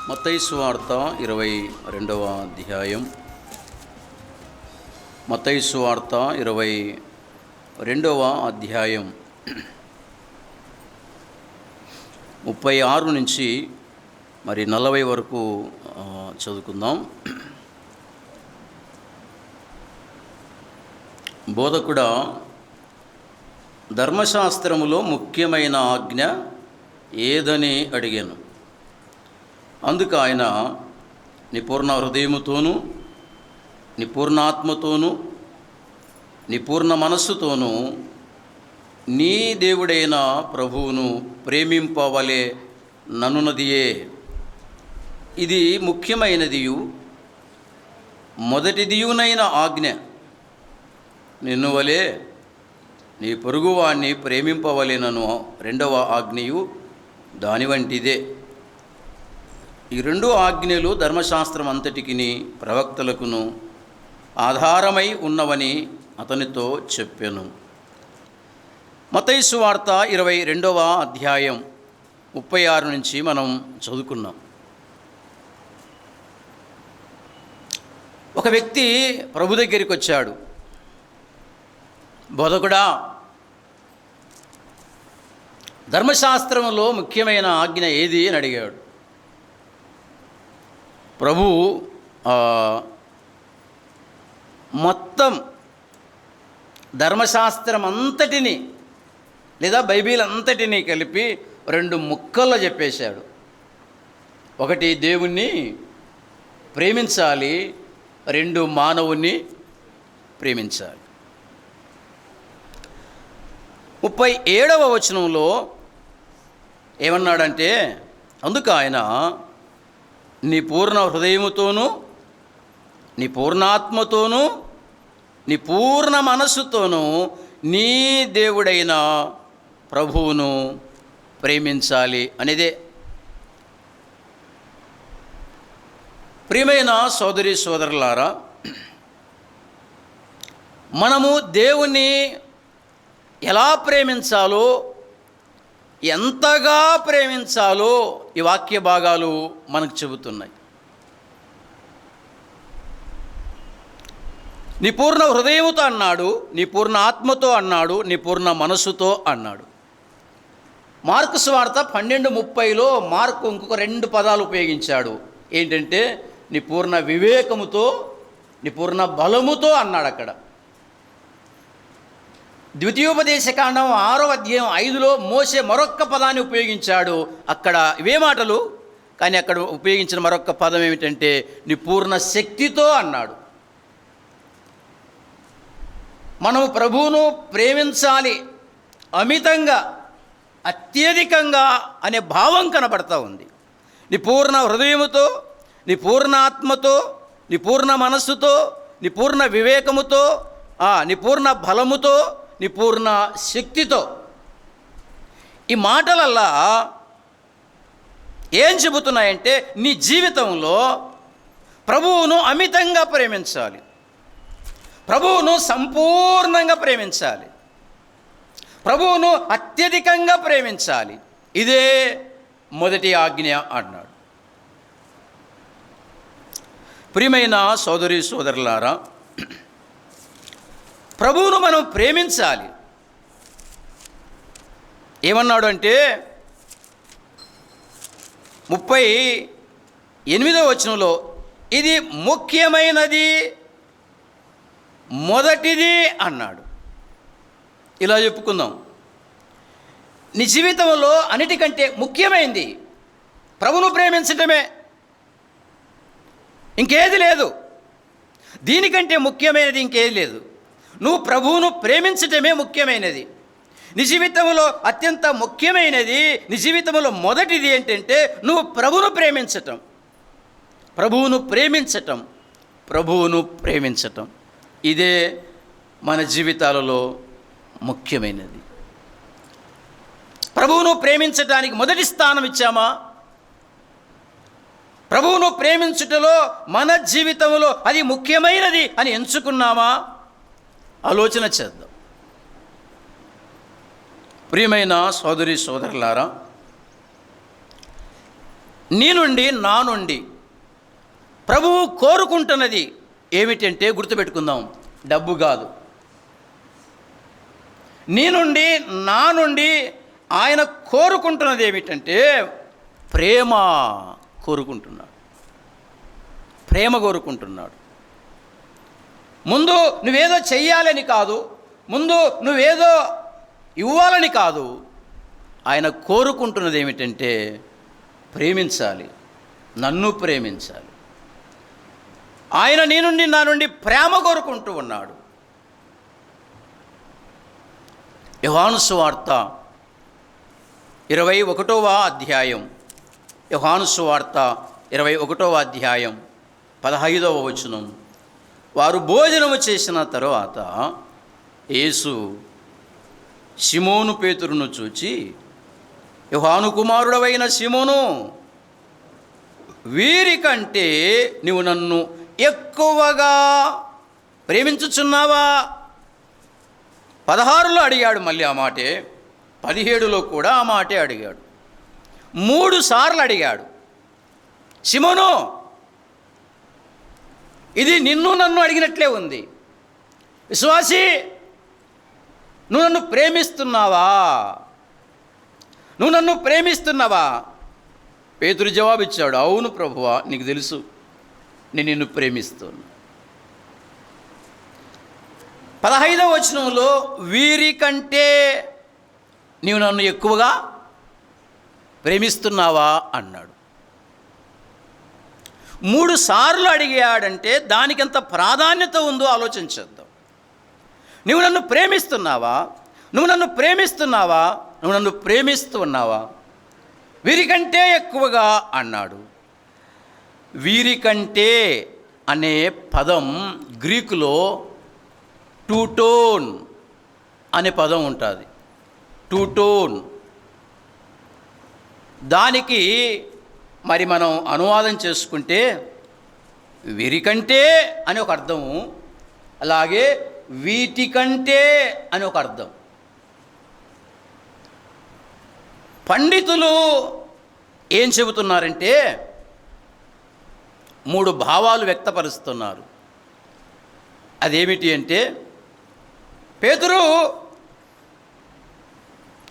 మత్తయి సువార్త 22వ అధ్యాయం. మత్తయి సువార్త 22వ అధ్యాయం 36 నుంచి 40 వరకు చదువుకుందాం. బోధకుడా, ధర్మశాస్త్రములో ముఖ్యమైన ఆజ్ఞ ఏదని అడిగాను. అందుకు ఆయన, నీ పూర్ణ హృదయముతోనూ, నీ పూర్ణాత్మతోనూ, నీ పూర్ణ మనస్సుతోనూ నీ దేవుడైన ప్రభువును ప్రేమింపవలే ననున్నదియే. ఇది ముఖ్యమైనదియు మొదటిదియునైన ఆజ్ఞ. నిన్ను వలె నీ పొరుగువాణ్ణి ప్రేమింపవలెనను రెండవ ఆజ్ఞయు దాని వంటిదే. ఈ రెండు ఆజ్ఞలు ధర్మశాస్త్రం అంతటికిని ప్రవక్తలకును ఆధారమై ఉన్నవని అతనితో చెప్పాను. మత్తయి సువార్త 22వ అధ్యాయం 36 నుంచి మనం చదువుకున్నాం. ఒక వ్యక్తి ప్రభు దగ్గరికి వచ్చాడు. బోధకుడా, ధర్మశాస్త్రంలో ముఖ్యమైన ఆజ్ఞ ఏది అని అడిగాడు. ప్రభు మొత్తం ధర్మశాస్త్రం అంతటిని లేదా బైబిల్ అంతటిని కలిపి 2 ముక్కల్లో చెప్పేశాడు. ఒకటి, దేవుణ్ణి ప్రేమించాలి. 2, మానవుణ్ణి ప్రేమించాలి. 37వ వచనంలో ఏమన్నాడంటే, అందుకు ఆయన, నీ పూర్ణ హృదయముతోనూ, నీ పూర్ణాత్మతోనూ, నీ పూర్ణ మనస్సుతోనూ నీ దేవుడైన ప్రభువును ప్రేమించాలి అనేదే. ప్రియమైన సోదరి సోదరులారా, మనము దేవుణ్ణి ఎలా ప్రేమించాలో, ఎంతగా ప్రేమించాలో ఈ వాక్య భాగాలు మనకు చెబుతున్నాయి. నీ పూర్ణ హృదయముతో అన్నాడు, నీ పూర్ణ ఆత్మతో అన్నాడు, నీ పూర్ణ మనస్సుతో అన్నాడు. మార్కు సువార్త 12:30లో మార్కు ఇంకొక 2 పదాలు ఉపయోగించాడు. ఏంటంటే, నీ పూర్ణ వివేకముతో, నీ పూర్ణ బలముతో అన్నాడు. అక్కడ ద్వితీయోపదేశకాండం 6వ అధ్యాయం 5లో మోషే మరొక్క పదాన్ని ఉపయోగించాడు. అక్కడ ఇవే మాటలు, కానీ అక్కడ ఉపయోగించిన మరొక్క పదం ఏమిటంటే, నీ పూర్ణ శక్తితో అన్నాడు. మనము ప్రభువును ప్రేమించాలి అమితంగా, అత్యధికంగా అనే భావం కనబడతా ఉంది. నీ పూర్ణ హృదయముతో, నీ పూర్ణ ఆత్మతో, నీ పూర్ణ మనస్సుతో, నీ పూర్ణ వివేకముతో, నీ పూర్ణ బలముతో, నీ పూర్ణ శక్తితో. ఈ మాటలల్లా ఏం చెబుతున్నాయంటే, నీ జీవితంలో ప్రభువును అమితంగా ప్రేమించాలి, ప్రభువును సంపూర్ణంగా ప్రేమించాలి, ప్రభువును అత్యధికంగా ప్రేమించాలి. ఇదే మొదటి ఆజ్ఞ అన్నాడు. ప్రియమైన సోదరి సోదరులారా, ప్రభువును మనం ప్రేమించాలి. ఏమన్నాడు అంటే, 38వ వచనంలో, ఇది ముఖ్యమైనది, మొదటిది అన్నాడు. ఇలా చెప్పుకుందాం, నీ జీవితంలో అన్నిటికంటే ముఖ్యమైనది ప్రభువును ప్రేమించటమే, ఇంకేది లేదు. దీనికంటే ముఖ్యమైనది ఇంకేది లేదు. నువ్వు ప్రభువును ప్రేమించటమే ముఖ్యమైనది. నీ జీవితంలో అత్యంత ముఖ్యమైనది, నీ జీవితంలో మొదటిది ఏంటంటే, నువ్వు ప్రభువును ప్రేమించటం, ప్రభువును ప్రేమించటం, ప్రభువును ప్రేమించటం. ఇదే మన జీవితాలలో ముఖ్యమైనది. ప్రభువును ప్రేమించటానికి మొదటి స్థానం ఇచ్చామా? ప్రభువును ప్రేమించుటలో మన జీవితంలో అది ముఖ్యమైనది అని ఎంచుకున్నామా? ఆలోచన చేద్దాం. ప్రియమైన సోదరి సోదరులారా, నీ నుండి నా నుండి ప్రభువు కోరుకుంటున్నది ఏమిటంటే, గుర్తుపెట్టుకుందాం, డబ్బు కాదు. నీ నుండి నా నుండి ఆయన కోరుకుంటున్నది ఏమిటంటే ప్రేమ కోరుకుంటున్నాడు. ప్రేమ కోరుకుంటున్నాడు. ముందు నువ్వేదో చెయ్యాలని కాదు, ముందు నువ్వేదో ఇవ్వాలని కాదు. ఆయన కోరుకుంటున్నది ఏమిటంటే ప్రేమించాలి, నన్ను ప్రేమించాలి. ఆయన నీ నుండి నా నుండి ప్రేమ కోరుకుంటూ ఉన్నాడు. యోహాను సువార్త 21వ అధ్యాయం, యోహాను సువార్త 21వ అధ్యాయం 15వ వచనం. వారు భోజనము చేసిన తరువాత యేసు సిమోను పేతురును చూచి, యోహాను కుమారుడవైన సిమోను, వీరికంటే నీవు నన్ను ఎక్కువగా ప్రేమించుచున్నావా? 16లో అడిగాడు, మళ్ళీ ఆ మాటే. 17లో కూడా ఆ మాటే అడిగాడు. 3 సార్లు అడిగాడు. సిమోను, ఇది నిన్ను నన్ను అడిగినట్లే ఉంది. విశ్వాసి, నువ్వు నన్ను ప్రేమిస్తున్నావా? నువ్వు నన్ను ప్రేమిస్తున్నావా? పేతురు జవాబిచ్చాడు, అవును ప్రభువా, నీకు తెలుసు నేను నిన్ను ప్రేమిస్తున్నా. 15వ వచనంలో వీరికంటే నీవు నన్ను ఎక్కువగా ప్రేమిస్తున్నావా అన్నాడు. 3 సార్లు అడిగాడంటే దానికి ఎంత ప్రాధాన్యత ఉందో ఆలోచించేద్దాం. నువ్వు నన్ను ప్రేమిస్తున్నావా? నువ్వు నన్ను ప్రేమిస్తున్నావా? నువ్వు నన్ను ప్రేమిస్తున్నావా? వీరికంటే ఎక్కువగా అన్నాడు. వీరికంటే అనే పదం గ్రీకులో టూటోన్ అనే పదం ఉంటుంది. టూటోన్, దానికి మరి మనం అనువాదం చేసుకుంటే వీరికంటే అని ఒక అర్థము, అలాగే వీటికంటే అని ఒక అర్థం. పండితులు ఏం చెబుతున్నారంటే 3 భావాలు వ్యక్తపరుస్తున్నారు. అదేమిటి అంటే, పేతురు,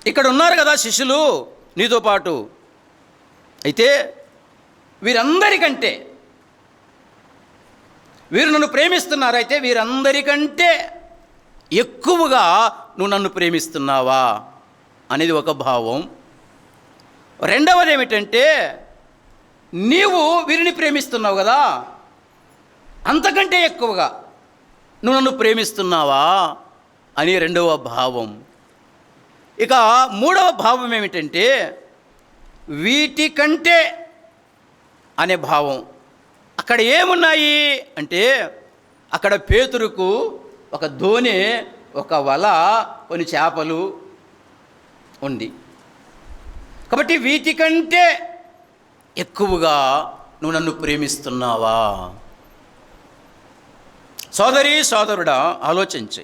ఇక్కడ ఉన్నారు కదా శిష్యులు నీతో పాటు, అయితే వీరందరికంటే, వీరు నన్ను ప్రేమిస్తున్నారు, అయితే వీరందరికంటే ఎక్కువగా నువ్వు నన్ను ప్రేమిస్తున్నావా అనేది ఒక భావం. రెండవది ఏమిటంటే, నీవు వీరిని ప్రేమిస్తున్నావు కదా, అంతకంటే ఎక్కువగా నువ్వు నన్ను ప్రేమిస్తున్నావా అని రెండవ భావం. ఇక మూడవ భావం ఏమిటంటే వీటికంటే అనే భావం. అక్కడ ఏమున్నాయి అంటే, అక్కడ పేతురుకు ఒక దోణి, ఒక వల, కొన్ని చేపలు ఉంది. కాబట్టి వీటికంటే ఎక్కువగా నువ్వు నన్ను ప్రేమిస్తున్నావా? సోదరి సోదరుడా, ఆలోచించి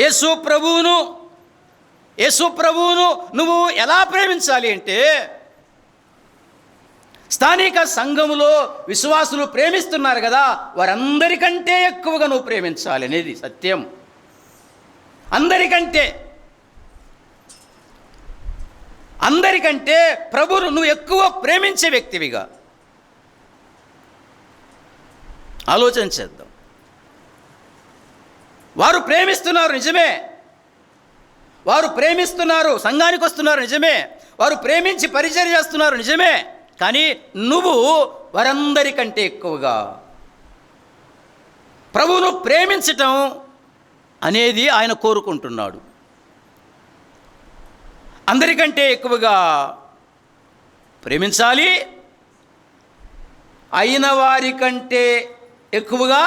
యేసు ప్రభువును నువ్వు ఎలా ప్రేమించాలి అంటే, స్థానిక సంఘములో విశ్వాసులు ప్రేమిస్తున్నారు కదా, వారందరికంటే ఎక్కువగా నువ్వు ప్రేమించాలి అనేది సత్యం. అందరికంటే ప్రభువును నువ్వు ఎక్కువ ప్రేమించే వ్యక్తివిగా ఆలోచన చేద్దాం. వారు ప్రేమిస్తున్నారు నిజమే, వారు ప్రేమిస్తున్నారు, సంఘానికి వస్తున్నారు నిజమే, వారు ప్రేమించి పరిచర్య చేస్తున్నారు నిజమే, కానీ నువ్వు వారందరికంటే ఎక్కువగా ప్రభువును ప్రేమించటం అనేది ఆయన కోరుకుంటున్నాడు. అందరికంటే ఎక్కువగా ప్రేమించాలి, అయిన వారికంటే ఎక్కువగా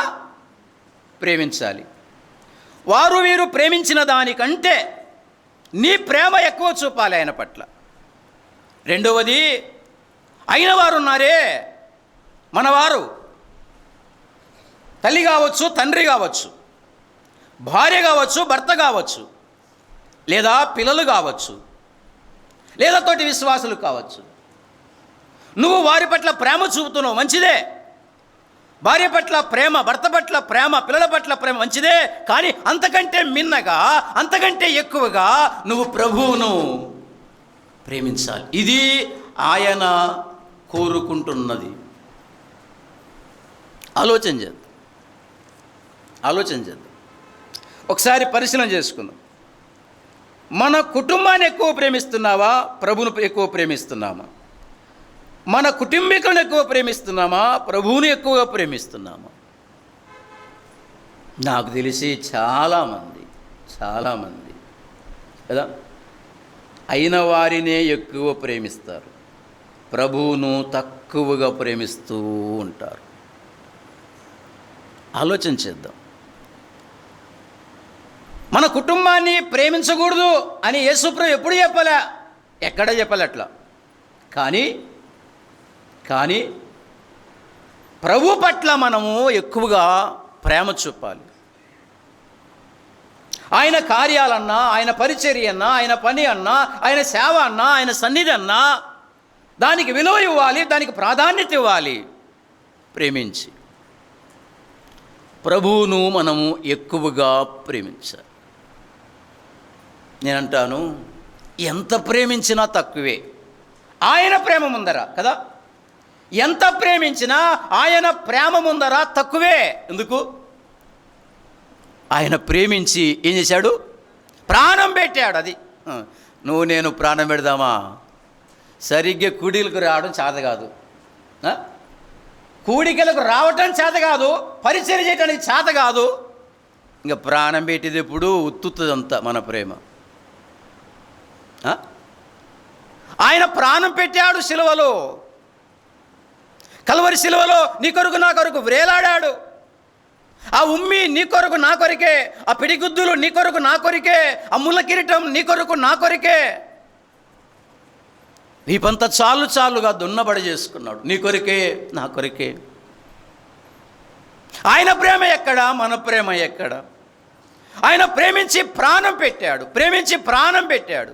ప్రేమించాలి. వారు వీరు ప్రేమించిన దానికంటే నీ ప్రేమ ఎక్కువ చూపాలి ఆయన పట్ల. రెండవది, అయిన వారు ఉన్నారే, మనవారు, తల్లి కావచ్చు, తండ్రి కావచ్చు, భార్య కావచ్చు, భర్త కావచ్చు, లేదా పిల్లలు కావచ్చు, లేదా తోటి విశ్వాసులు కావచ్చు. నువ్వు వారి పట్ల ప్రేమ చూపుతున్నావు, మంచిదే. భార్య పట్ల ప్రేమ, భర్త పట్ల ప్రేమ, పిల్లల పట్ల ప్రేమ మంచిదే. కానీ అంతకంటే మిన్నగా, అంతకంటే ఎక్కువగా నువ్వు ప్రభువును ప్రేమించాలి. ఇది ఆయన కోరుకుంటున్నది. ఆలోచన చేద్దాం. ఒకసారి పరిశీలన చేసుకుందాం. మన కుటుంబాన్ని ఎక్కువ ప్రేమిస్తున్నావా, ప్రభువును ఎక్కువ ప్రేమిస్తున్నామా? మన కుటుంబీకులను ఎక్కువ ప్రేమిస్తున్నామా, ప్రభువుని ఎక్కువగా ప్రేమిస్తున్నామా? నాకు తెలిసి చాలామంది కదా అయిన వారినే ఎక్కువ ప్రేమిస్తారు, ప్రభువును తక్కువగా ప్రేమిస్తూ ఉంటారు. ఆలోచన చేద్దాం. మన కుటుంబాన్ని ప్రేమించకూడదు అని యేసుప్రభు ఎప్పుడు చెప్పలే, ఎక్కడ చెప్పలే అట్లా. కానీ ప్రభు పట్ల మనము ఎక్కువగా ప్రేమ చూపాలి. ఆయన కార్యాలన్నా, ఆయన పరిచర్య అన్నా, ఆయన పని అన్నా, ఆయన సేవ అన్నా, ఆయన సన్నిధి అన్నా దానికి విలువ ఇవ్వాలి, దానికి ప్రాధాన్యత ఇవ్వాలి. ప్రేమించి ప్రభువును మనము ఎక్కువగా ప్రేమించాలి. నేనంటాను, ఎంత ప్రేమించినా తక్కువే ఆయన ప్రేమ ముందర కదా. ఎంత ప్రేమించినా ఆయన ప్రేమ ముందర తక్కువే. ఎందుకు? ఆయన ప్రేమించి ఏం చేశాడు? ప్రాణం పెట్టాడు. అది నువ్వు నేను ప్రాణం పెడదామా? సరిగ్గా కూడికలకు రావడం చేత కాదు, కూడికలకు రావటం చేత కాదు, పరిచయం చేయడానికి చేత కాదు. ఇంకా ప్రాణం పెట్టేది ఎప్పుడు ఉత్తుతుందంతా మన ప్రేమ. ఆయన ప్రాణం పెట్టాడు సిలువలో, కల్వరి సిలువలో నీ కొరకు నా కొరకు వేలాడాడు. ఆ ఉమ్మి నీ కొరకు నా కొరికే, ఆ పిడిగుద్దులు నీ కొరకు నా కొరికే, ఆ ముళ్ళ కిరీటం నీ కొరకు నా కొరికే. వీపంతా చాలుగా దున్నబడి చేసుకున్నాడు నీ కొరికే, నా కొరికే. ఆయన ప్రేమ ఎక్కడ, మన ప్రేమ ఎక్కడ? ఆయన ప్రేమించి ప్రాణం పెట్టాడు.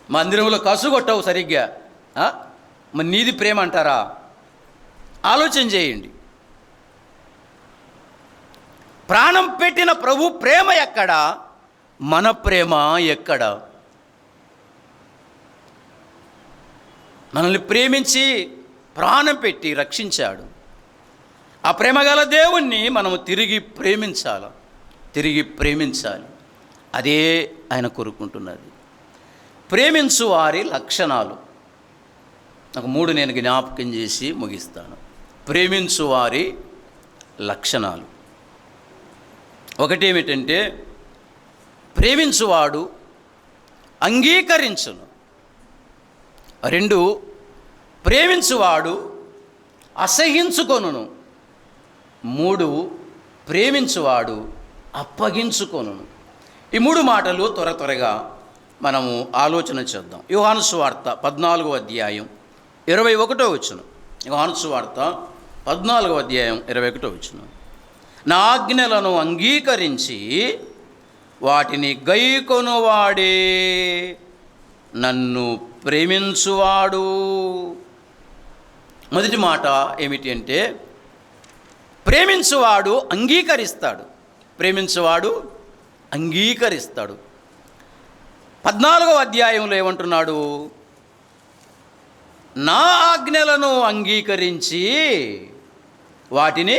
మందిరంలో కసుగొట్టవు సరిగ్గా, మరి నీది ప్రేమ అంటారా? ఆలోచన చేయండి. ప్రాణం పెట్టిన ప్రభు ప్రేమ ఎక్కడ, మన ప్రేమ ఎక్కడ? మనల్ని ప్రేమించి ప్రాణం పెట్టి రక్షించాడు. ఆ ప్రేమగల దేవుణ్ణి మనము తిరిగి ప్రేమించాలి. అదే ఆయన కోరుకుంటున్నది. ప్రేమించు వారి లక్షణాలు నాకు 3 నేను జ్ఞాపకం చేసి ముగిస్తాను. ప్రేమించు వారి లక్షణాలు. ఒకటేమిటంటే, ప్రేమించువాడు అంగీకరించును. 2, ప్రేమించువాడు అసహించుకొనును. 3, ప్రేమించువాడు అప్పగించుకొనును. ఈ 3 మాటలు త్వరగా మనము ఆలోచన చేద్దాం. యోహాను సువార్త 14వ అధ్యాయం 21వ వచనం. యోహాను సువార్త 14వ అధ్యాయం 21వ వచనం. నా ఆజ్ఞలను అంగీకరించి వాటిని గైకొనువాడే నన్ను ప్రేమించువాడు. మొదటి మాట ఏమిటి అంటే, ప్రేమించువాడు అంగీకరిస్తాడు. 14వ అధ్యాయంలో ఏమంటున్నాడు? నా ఆజ్ఞలను అంగీకరించి వాటిని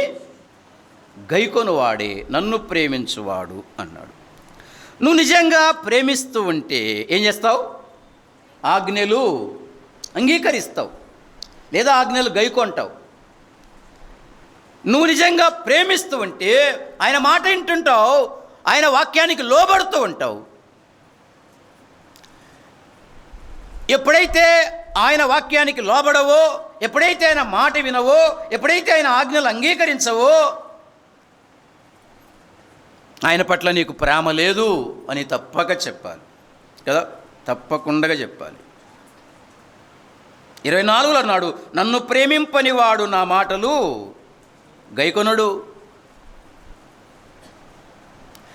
గైకొనువాడే నన్ను ప్రేమించువాడు అన్నాడు. నువ్వు నిజంగా ప్రేమిస్తూ ఉంటే ఏం చేస్తావు? ఆజ్ఞలు అంగీకరిస్తావు, లేదా ఆజ్ఞలు గైకొంటావు. నువ్వు నిజంగా ప్రేమిస్తూ ఉంటే ఆయన మాట వింటుంటావు, ఆయన వాక్యానికి లోబడుతూ ఉంటావు. ఎప్పుడైతే ఆయన వాక్యానికి లోబడవో, ఎప్పుడైతే ఆయన మాట వినవో, ఎప్పుడైతే ఆయన ఆజ్ఞలు అంగీకరించవో, ఆయన పట్ల నీకు ప్రేమ లేదు అని తప్పక చెప్పాలి కదా, తప్పకుండా చెప్పాలి. 24లో అన్నాడు, నన్ను ప్రేమింపని వాడు నా మాటలు గైకొనడు.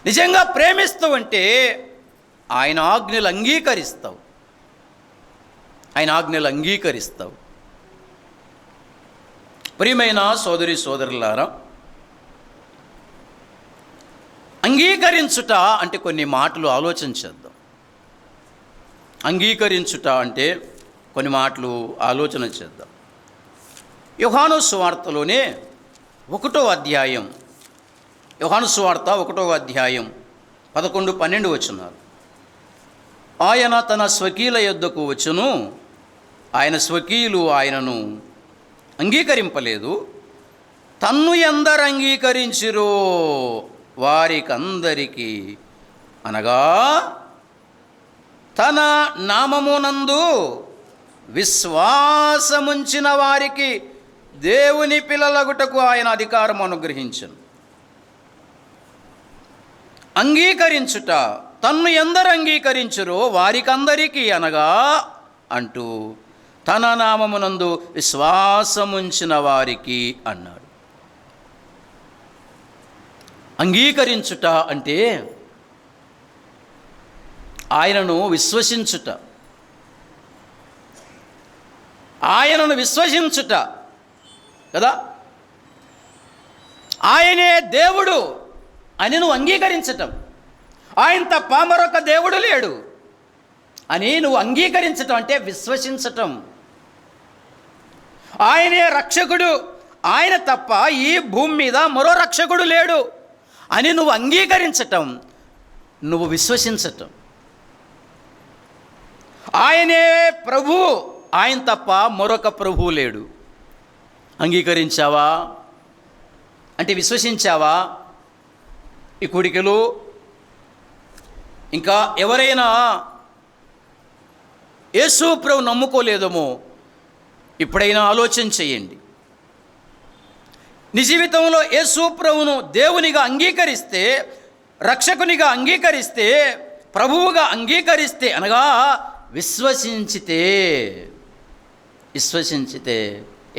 నిజంగా ప్రేమిస్తూ ఉంటే ఆయన ఆజ్ఞలు అంగీకరిస్తావు. ఆయన ఆజ్ఞలు అంగీకరిస్తావు. ప్రియమైన సోదరి సోదరులారా, అంగీకరించుట అంటే కొన్ని మాటలు ఆలోచన చేద్దాం. అంగీకరించుట అంటే కొన్ని మాటలు ఆలోచన చేద్దాం. యోహాను సువార్తలోనే 1వ అధ్యాయం, యోహాను సువార్త 1వ అధ్యాయం 11-12 వచనాలు. ఆయన తన స్వకీయుల యొద్దకు వచ్చును, ఆయన స్వకీయులు ఆయనను అంగీకరింపలేదు. తన్ను ఎందరు అంగీకరించిరో వారికందరికీ, అనగా తన నామమునందు విశ్వాసముంచిన వారికి దేవుని పిల్లలగుటకు ఆయన అధికారం అనుగ్రహించును. అంగీకరించుట, తన్ను ఎందరు అంగీకరించురో వారికందరికీ, అనగా అంటూ తన నామమునందు విశ్వాసముంచిన వారికి అన్నాడు. అంగీకరించుట అంటే ఆయనను విశ్వసించుట, ఆయనను విశ్వసించుట కదా. ఆయనే దేవుడు అని నువ్వు అంగీకరించటం, ఆయన తప్ప మరొక దేవుడు లేడు అని నువ్వు అంగీకరించటం అంటే విశ్వసించటం. ఆయనే రక్షకుడు, ఆయన తప్ప ఈ భూమి మీద మరో రక్షకుడు లేడు అని నువ్వు అంగీకరించటం, నువ్వు విశ్వసించటం. ఆయనే ప్రభు, ఆయన తప్ప మరొక ప్రభువు లేడు. అంగీకరించావా అంటే విశ్వసించావా? ఈ కోడికలు ఇంకా ఎవరైనా యేసు ప్రభు నమ్ముకోలేదేమో ఇప్పుడైనా ఆలోచన చేయండి. నీ జీవితంలో యేసు ప్రభువును దేవునిగా అంగీకరిస్తే, రక్షకునిగా అంగీకరిస్తే, ప్రభువుగా అంగీకరిస్తే, అనగా విశ్వసించితే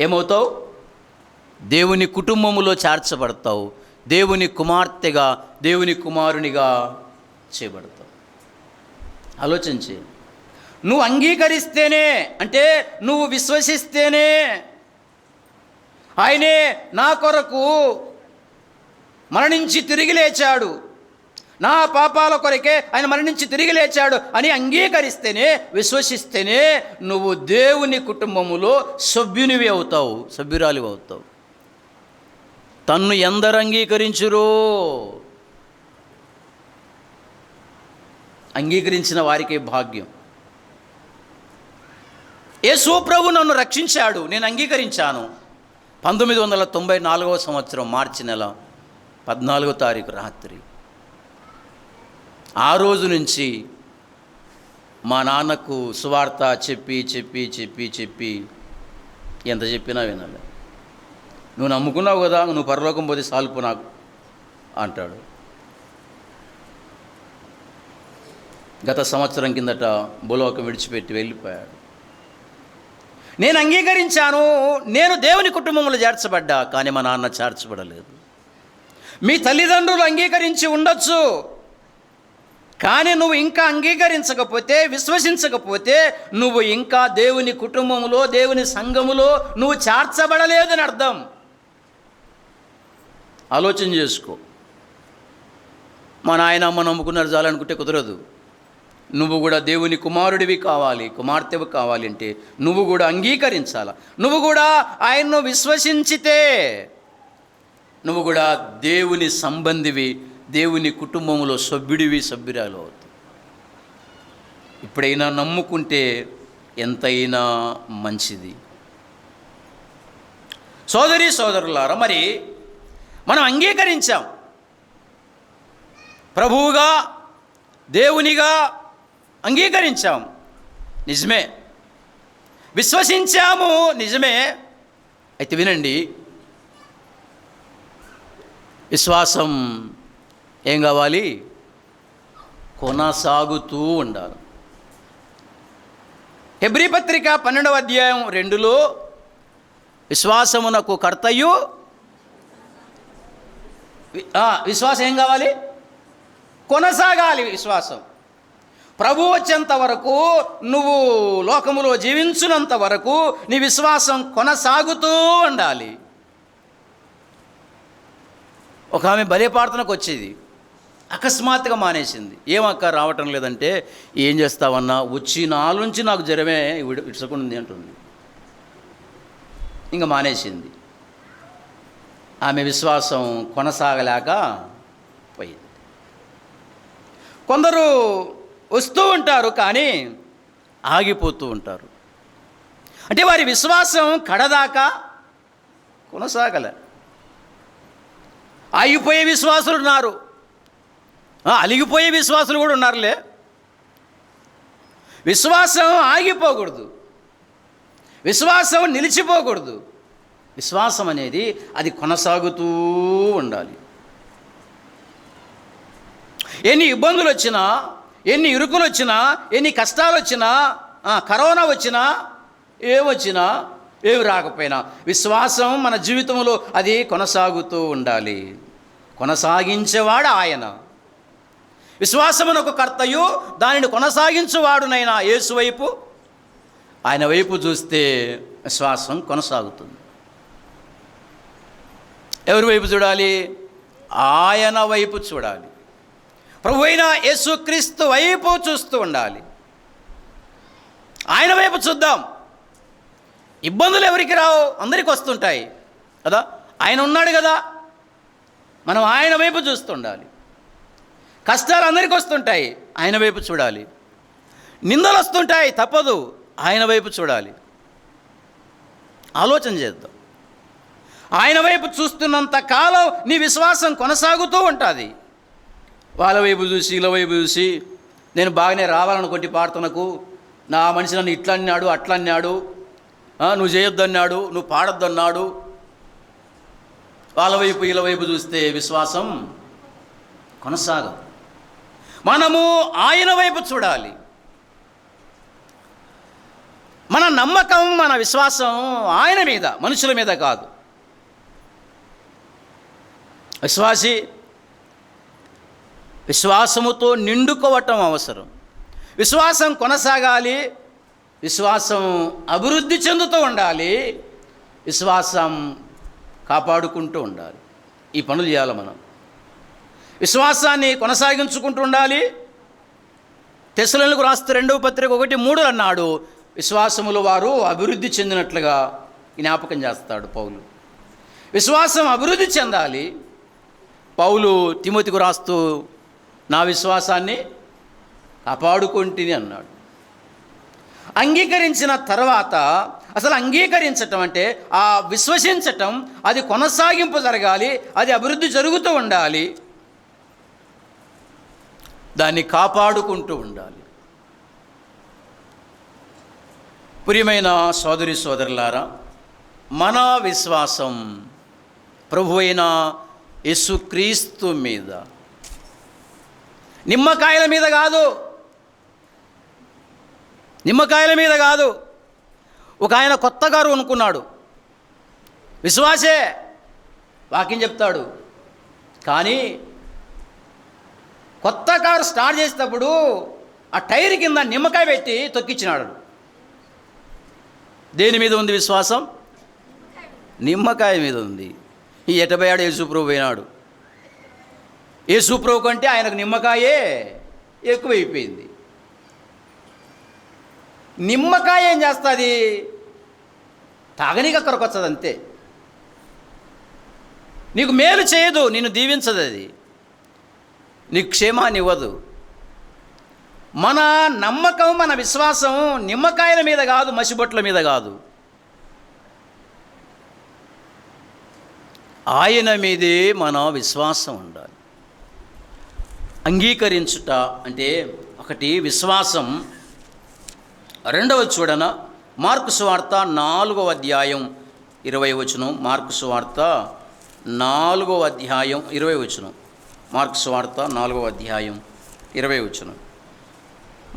ఏమవుతావు? దేవుని కుటుంబములో చేర్చబడతావు, దేవుని కుమార్తెగా, దేవుని కుమారునిగా చేయబడతావు. ఆలోచించి నువ్వు అంగీకరిస్తేనే, అంటే నువ్వు విశ్వసిస్తేనే, ఆయనే నా కొరకు మరణించి తిరిగి లేచాడు, నా పాపాల కొరకే ఆయన మరణించి తిరిగి లేచాడు అని అంగీకరిస్తేనే, విశ్వసిస్తేనే నువ్వు దేవుని కుటుంబములో సభ్యునివి అవుతావు, సభ్యురాలివి అవుతావు. తన్ను ఎందరు అంగీకరించురో, అంగీకరించిన వారికే భాగ్యం. యేసు ప్రభు నన్ను రక్షించాడు, నేను అంగీకరించాను. 1994వ సంవత్సరం మార్చి నెల 14వ తారీఖు రాత్రి, ఆ రోజు నుంచి మా నాన్నకు సువార్త చెప్పి చెప్పి చెప్పి చెప్పి ఎంత చెప్పినా వినాలి. నువ్వు నమ్ముకున్నావు కదా, నువ్వు పరలోకం పోతే సాల్పు నాకు అంటాడు. గత సంవత్సరం కిందట భూలోకం విడిచిపెట్టి వెళ్ళిపోయాడు. నేను అంగీకరించాను, నేను దేవుని కుటుంబంలో చేర్చబడ్డా, కానీ మా నాన్న చేర్చబడలేదు. మీ తల్లిదండ్రులు అంగీకరించి ఉండొచ్చు, కానీ నువ్వు ఇంకా అంగీకరించకపోతే, విశ్వసించకపోతే నువ్వు ఇంకా దేవుని కుటుంబంలో, దేవుని సంఘములో నువ్వు చేర్చబడలేదని అర్థం. ఆలోచన చేసుకో. మా నాయన అమ్మ నమ్ముకున్నారు చాలనుకుంటే కుదరదు. నువ్వు కూడా దేవుని కుమారుడివి కావాలి, కుమార్తెవి కావాలి అంటే నువ్వు కూడా అంగీకరించాల. నువ్వు కూడా ఆయన్ను విశ్వసించితే నువ్వు కూడా దేవుని సంబంధివి, దేవుని కుటుంబంలో సభ్యుడివి, సభ్యురాలు అవుతావు. ఇప్పుడైనా నమ్ముకుంటే ఎంతైనా మంచిది. సోదరి సోదరులారా, మరి మనం అంగీకరించాం, ప్రభువుగా దేవునిగా అంగీకరించాం, నిజమే. విశ్వసించాము, నిజమే. అయితే వినండి, విశ్వాసం ఏం కావాలి? కొనసాగుతూ ఉండాలి. హెబ్రీ పత్రిక 12వ అధ్యాయం 2లో విశ్వాసమునకు కర్తయు, విశ్వాసం ఏం కావాలి? కొనసాగాలి. విశ్వాసం ప్రభు వచ్చేంత వరకు, నువ్వు లోకములో జీవించున్నంత వరకు నీ విశ్వాసం కొనసాగుతూ ఉండాలి. ఒక ఆమె బలి ప్రార్థనకు వచ్చేది, అకస్మాత్తుగా మానేసింది. ఏమక్క రావటం లేదంటే, ఏం చేస్తావన్నా, వచ్చి నాలుగు నుంచి నాకు జ్వరమే విడుచుకుంది అంటుంది. ఇంకా మానేసింది. ఆమె విశ్వాసం కొనసాగలేక పోయింది. కొందరు వస్తూ ఉంటారు కానీ ఆగిపోతూ ఉంటారు. అంటే వారి విశ్వాసం కడదాకా కొనసాగలే. ఆగిపోయే విశ్వాసులు ఉన్నారు, అలిగిపోయే విశ్వాసులు కూడా ఉన్నారులే. విశ్వాసం ఆగిపోకూడదు, విశ్వాసం నిలిచిపోకూడదు. విశ్వాసం అనేది అది కొనసాగుతూ ఉండాలి. ఎన్ని ఇబ్బందులు వచ్చినా, ఎన్ని ఇరుకులు వచ్చినా, ఎన్ని కష్టాలు వచ్చినా, కరోనా వచ్చినా, ఏమొచ్చినా, ఏమి రాకపోయినా విశ్వాసం మన జీవితంలో అది కొనసాగుతూ ఉండాలి. కొనసాగించేవాడు ఆయన. విశ్వాసమునకు కర్తయు దానిని కొనసాగించువాడునైనా యేసు వైపు, ఆయన వైపు చూస్తే విశ్వాసం కొనసాగుతుంది. ఎవరి వైపు చూడాలి? ఆయన వైపు చూడాలి. ప్రభు అయిన యేసుక్రీస్తు వైపు చూస్తూ ఉండాలి. ఆయన వైపు చూద్దాం. ఇబ్బందులు ఎవరికి రావు? అందరికి వస్తుంటాయి కదా. ఆయన ఉన్నాడు కదా, మనం ఆయన వైపు చూస్తుండాలి. కష్టాలు అందరికి వస్తుంటాయి, ఆయన వైపు చూడాలి. నిందలు వస్తుంటాయి, తప్పదు, ఆయన వైపు చూడాలి. ఆలోచన చేద్దాం. ఆయన వైపు చూస్తున్నంత కాలం నీ విశ్వాసం కొనసాగుతూ ఉంటుంది. వాళ్ళ వైపు చూసి, వీళ్ళ వైపు చూసి, నేను బాగానే రావాలనుకుంటే ప్రార్థనకు, నా మనిషి నన్ను ఇట్లా అన్నాడు, అట్లా అన్నాడు, నువ్వు చేయొద్దన్నాడు, నువ్వు పాడొద్దన్నాడు, వాళ్ళ వైపు వీళ్ళ వైపు చూస్తే విశ్వాసం కొనసాగదు. మనము ఆయన వైపు చూడాలి. మన నమ్మకం, మన విశ్వాసం ఆయన మీద, మనుషుల మీద కాదు. విశ్వాసి విశ్వాసముతో నిండుకోవటం అవసరం. విశ్వాసం కొనసాగాలి, విశ్వాసం అభివృద్ధి చెందుతూ ఉండాలి, విశ్వాసం కాపాడుకుంటూ ఉండాలి. ఈ పనులు చేయాలి మనం. విశ్వాసాన్ని కొనసాగించుకుంటూ ఉండాలి. తెస్సలోనికీయులకు రాస్తే 2వ పత్రిక 1:3 అన్నాడు, విశ్వాసములో వారు అభివృద్ధి చెందినట్లుగా జ్ఞాపకం చేస్తాడు పౌలు. విశ్వాసం అభివృద్ధి చెందాలి. పౌలు తిమోతికి రాస్తూ నా విశ్వాసాన్ని కాపాడుకుంటుంది అన్నాడు. అంగీకరించిన తర్వాత, అసలు అంగీకరించటం అంటే ఆ విశ్వసించటం, అది కొనసాగింపు జరగాలి, అది అభివృద్ధి జరుగుతూ ఉండాలి, దాన్ని కాపాడుకుంటూ ఉండాలి. ప్రియమైన సోదరి సోదరులారా, మన విశ్వాసం ప్రభువైన యేసుక్రీస్తు మీద, నిమ్మకాయల మీద కాదు, నిమ్మకాయల మీద కాదు. ఒక ఆయన కొత్త కారు కొనుక్కున్నాడు, విశ్వాసే, వాక్యం చెప్తాడు. కానీ కొత్త కారు స్టార్ట్ చేసేటప్పుడు ఆ టైర్ కింద నిమ్మకాయ పెట్టి తొక్కించినాడు. దేని మీద ఉంది విశ్వాసం? నిమ్మకాయ మీద ఉంది. ఈ ఎటబోయాడు? యేసుప్రభు పోయినాడు. యేసుప్రభు కంటే ఆయనకు నిమ్మకాయే ఎక్కువైపోయింది. నిమ్మకాయ ఏం చేస్తుంది? తాగనీకి అక్కడికి వస్తుంది అంతే. నీకు మేలు చేయదు, నిన్ను దీవించదు, అది నీకు క్షేమాన్ని ఇవ్వదు. మన నమ్మకం, మన విశ్వాసం నిమ్మకాయల మీద కాదు, మసిబొట్ల మీద కాదు, ఆయన మీదే మన విశ్వాసం ఉండాలి. అంగీకరించుట అంటే ఒకటి విశ్వాసం. రెండవది చూడన, మార్కు సువార్త 4వ అధ్యాయం 20 వచనం. మార్కు సువార్త 4వ అధ్యాయం 20 వచనం. మార్కు సువార్త 4వ అధ్యాయం 20 వచనం.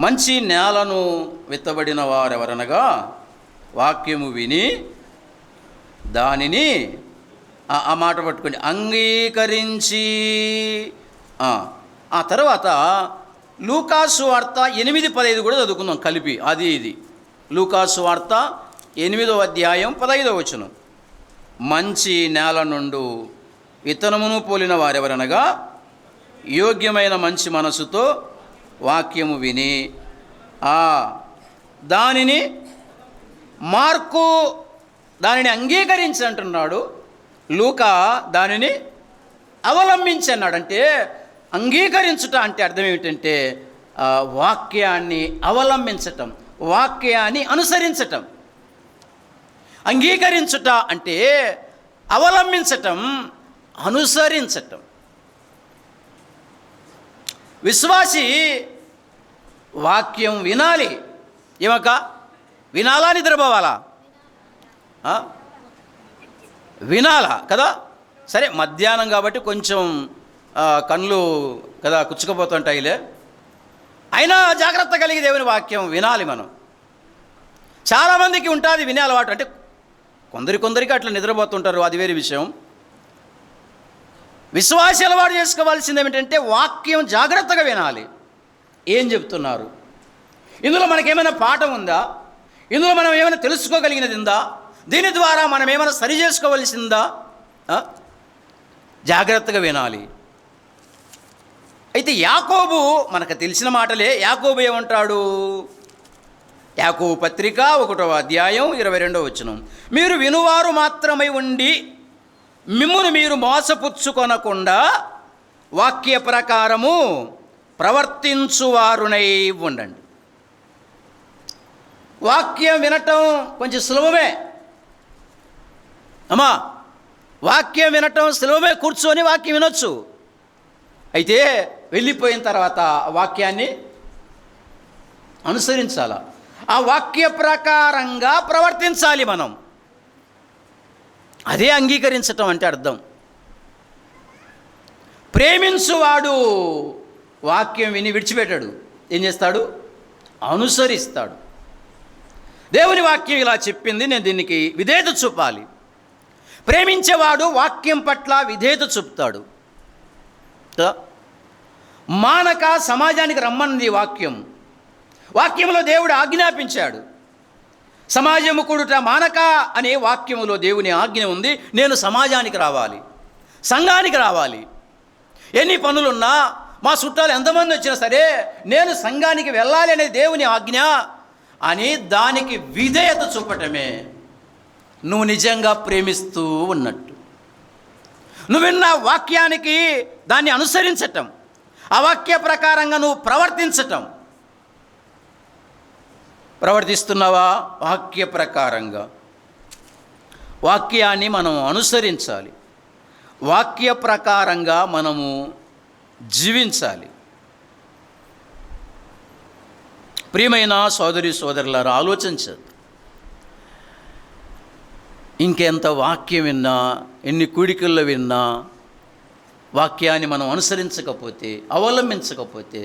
మంచి నేలను విత్తబడిన వారెవరనగా, వాక్యము విని దానిని, ఆ మాట పట్టుకోండి, అంగీకరించి, ఆ తర్వాత లూకాసు వార్త 8:15 కూడా చదువుకుందాం కలిపి, అది ఇది. లూకాసు వార్త 8వ అధ్యాయం 15వ వచనం. మంచి నేల నుండు విత్తనమును పోలిన వారెవరనగా యోగ్యమైన మంచి మనసుతో వాక్యము విని దానిని మార్కు దానిని అంగీకరించి అంటున్నాడు, లూకా దానిని అవలంబించి అన్నాడు. అంటే అంగీకరించుట అంటే అర్థం ఏమిటంటే వాక్యాన్ని అవలంబించటం, వాక్యాన్ని అనుసరించటం. అంగీకరించుట అంటే అవలంబించటం, అనుసరించటం. విశ్వాసి వాక్యం వినాలి. ఏమక్క వినాలా, నిద్రపోవాలా? వినాలా కదా. సరే, మధ్యాహ్నం కాబట్టి కొంచెం కళ్ళు కదా కుచ్చుకుపోతుంటాయిలే, అయినా జాగ్రత్త కలిగి దేవుని వాక్యం వినాలి మనం. చాలామందికి ఉంటుంది వినే అలవాటు, అంటే కొందరికి అట్లా నిద్రపోతుంటారు, అది వేరే విషయం. విశ్వాసి అలవాటు చేసుకోవాల్సింది ఏమిటంటే వాక్యం జాగ్రత్తగా వినాలి. ఏం చెప్తున్నారు, ఇందులో మనకేమైనా పాఠం ఉందా, ఇందులో మనం ఏమైనా తెలుసుకోగలిగినది ఉందా, దీని ద్వారా మనం ఏమైనా సరి చేసుకోవలసిందా, జాగ్రత్తగా వినాలి. అయితే యాకోబు మనకు తెలిసిన మాటలే. యాకోబు ఏమంటాడు? యాకోబు పత్రిక 1వ అధ్యాయం 22వ వచనం, మీరు వినువారు మాత్రమై ఉండి మిమ్మును మీరు మోసపుచ్చుకొనకుండా వాక్య ప్రకారము ప్రవర్తించువారునై ఉండండి. వాక్యం వినటం కొంచెం సులభమే అమ్మా, వాక్యం వినటం సులభమే, కూర్చొని వాక్యం వినొచ్చు. అయితే వెళ్ళిపోయిన తర్వాత వాక్యాన్ని అనుసరించాల, ఆ వాక్య ప్రకారంగా ప్రవర్తించాలి మనం. అదే అంగీకరించటం అంటే అర్థం. ప్రేమించువాడు వాక్యం విని విడిచిపెట్టాడు, ఏం చేస్తాడు? అనుసరిస్తాడు. దేవుని వాక్యం ఇలా చెప్పింది, నేను దీనికి విధేయత చూపాలి. ప్రేమించేవాడు వాక్యం పట్ల విధేయత చూపుతాడు. మానక సమాజానికి రమ్మన్నది వాక్యం. వాక్యములో దేవుడు ఆజ్ఞాపించాడు, సమాజము కూడుట మానక అనే వాక్యములో దేవుని ఆజ్ఞ ఉంది. నేను సమాజానికి రావాలి, సంఘానికి రావాలి. ఎన్ని పనులున్నా, మా చుట్టాలు ఎంతమంది వచ్చినా సరే నేను సంఘానికి వెళ్ళాలి అనే దేవుని ఆజ్ఞ అని దానికి విధేయత చూపటమే నువ్వు నిజంగా ప్రేమిస్తూ ఉన్నట్టు. నువ్వు విన్న వాక్యానికి దాన్ని అనుసరించటం, ఆ వాక్య ప్రకారంగా నువ్వు ప్రవర్తిస్తున్నావా? వాక్య ప్రకారంగా వాక్యాన్ని మనం అనుసరించాలి, వాక్య ప్రకారంగా మనము జీవించాలి. ప్రియమైన సోదరి సోదరులారా, ఆలోచించదు. ఇంకెంత వాక్యం విన్నా, ఎన్ని కూడికల్లో విన్నా, వాక్యాన్ని మనం అనుసరించకపోతే, అవలంబించకపోతే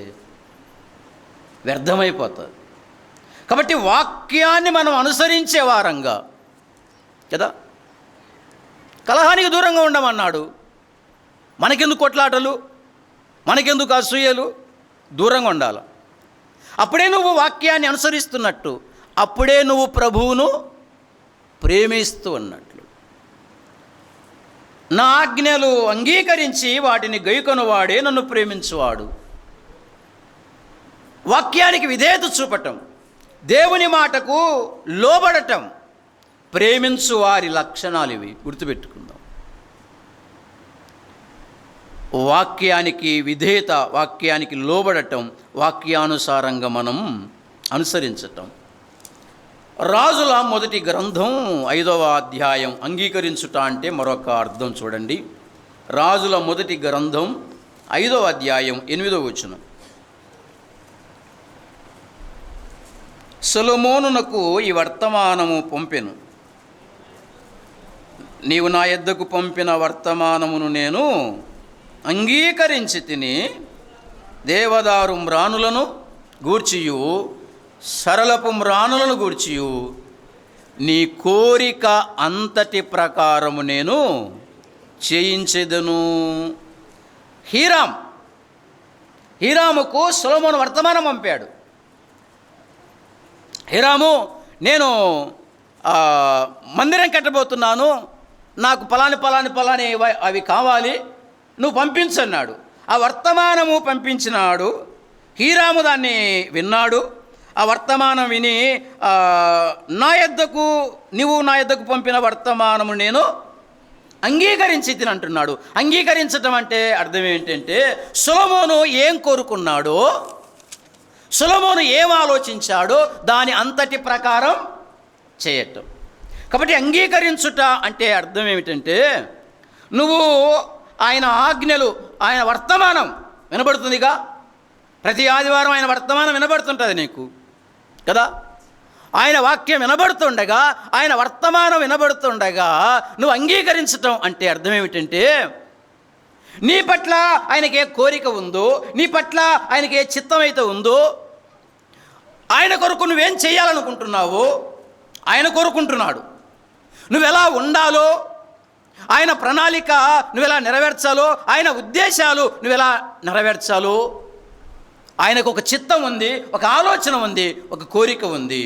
వ్యర్థమైపోతుంది. కాబట్టి వాక్యాన్ని మనం అనుసరించే వారంగా కదా, కలహానికి దూరంగా ఉండమన్నాడు. మనకెందుకు కొట్లాటలు, మనకెందుకు అసూయలు, దూరంగా ఉండాలి. అప్పుడే నువ్వు వాక్యాన్ని అనుసరిస్తున్నట్టు, అప్పుడే నువ్వు ప్రభువును ప్రేమిస్తూ ఉన్నట్లు. నా ఆజ్ఞలు అంగీకరించి వాటిని గైకొనువాడే నన్ను ప్రేమించువాడు. వాక్యానికి విధేయత చూపటం, దేవుని మాటకు లోబడటం, ప్రేమించు వారి లక్షణాలు ఇవి. గుర్తుపెట్టుకుందాం. వాక్యానికి విధేయత, వాక్యానికి లోబడటం, వాక్యానుసారంగా మనం అనుసరించటం. రాజుల మొదటి గ్రంథం 5వ అధ్యాయం. అంగీకరించుట అంటే మరొక అర్థం చూడండి. రాజుల మొదటి గ్రంథం 5వ అధ్యాయం 8వ వచనం. సొలొమోనునకు ఈ వర్తమానము పంపెను, నీవు నా యొద్దకు పంపిన వర్తమానమును నేను అంగీకరించి తిని, దేవదారు మ్రానులను గూర్చియు సరళపు మ్రానులను గూర్చియు నీ కోరిక అంతటి ప్రకారము నేను చేయించెదను. హీరాముకు సొలొమోను వర్తమానం పంపాడు. హీరాము, నేను మందిరం కట్టబోతున్నాను, నాకు పలాని అవి కావాలి, నువ్వు పంపించన్నాడు. ఆ వర్తమానము పంపించినాడు. హీరాము దాన్ని విన్నాడు. ఆ వర్తమానం విని నువ్వు నా యొద్దకు పంపిన వర్తమానము నేను అంగీకరించి తినంటున్నాడు. అంగీకరించటం అంటే అర్థం ఏంటంటే, సొలొమోను ఏం కోరుకున్నాడో, సొలొమోను ఏం ఆలోచించాడో దాని అంతటి ప్రకారం చేయటం. కాబట్టి అంగీకరించుట అంటే అర్థం ఏమిటంటే, నువ్వు ఆయన ఆజ్ఞలు, ఆయన వర్తమానం వినబడుతుందిగా, ప్రతి ఆదివారం ఆయన వర్తమానం వినబడుతుంటుంది నీకు కదా. ఆయన వాక్యం వినబడుతుండగా, ఆయన వర్తమానం వినబడుతుండగా నువ్వు అంగీకరించటం అంటే అర్థం ఏమిటంటే, నీ పట్ల ఆయనకి ఏ కోరిక ఉందో, నీ పట్ల ఆయనకి ఏ చిత్తం అయితే ఉందో, ఆయన కొరకు నువ్వేం చేయాలనుకుంటున్నావో ఆయన కోరుకుంటున్నాడు. నువ్వెలా ఉండాలో, ఆయన ప్రణాళిక నువ్వెలా నెరవేర్చాలో, ఆయన ఉద్దేశాలు నువ్వెలా నెరవేర్చాలో ఆయనకు ఒక చిత్తం ఉంది, ఒక ఆలోచన ఉంది, ఒక కోరిక ఉంది.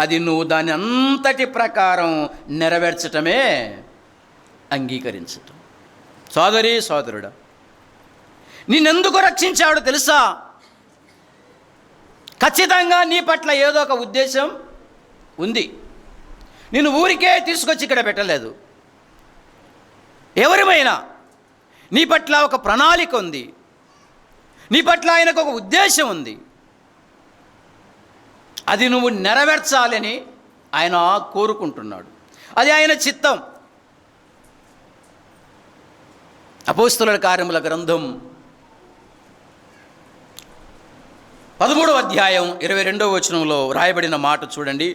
అది నువ్వు దాని అంతటి ప్రకారం నెరవేర్చటమే అంగీకరించటం. సోదరి సోదరుడా, నిన్నెందుకు రక్షించాడో తెలుసా? ఖచ్చితంగా నీ పట్ల ఏదో ఒక ఉద్దేశం ఉంది. నిన్ను ఊరికే తీసుకొచ్చి ఇక్కడ పెట్టలేదు. ఎవరిమైనా నీ పట్ల ఒక ప్రణాళిక ఉంది, నీ పట్ల ఆయనకు ఒక ఉద్దేశం ఉంది. అది నువ్వు నెరవేర్చాలని ఆయన కోరుకుంటున్నాడు. అది ఆయన చిత్తం. అపోస్తలుల కార్యముల గ్రంథం 13వ అధ్యాయం 22వ వచనంలో రాయబడిన మాట చూడండి,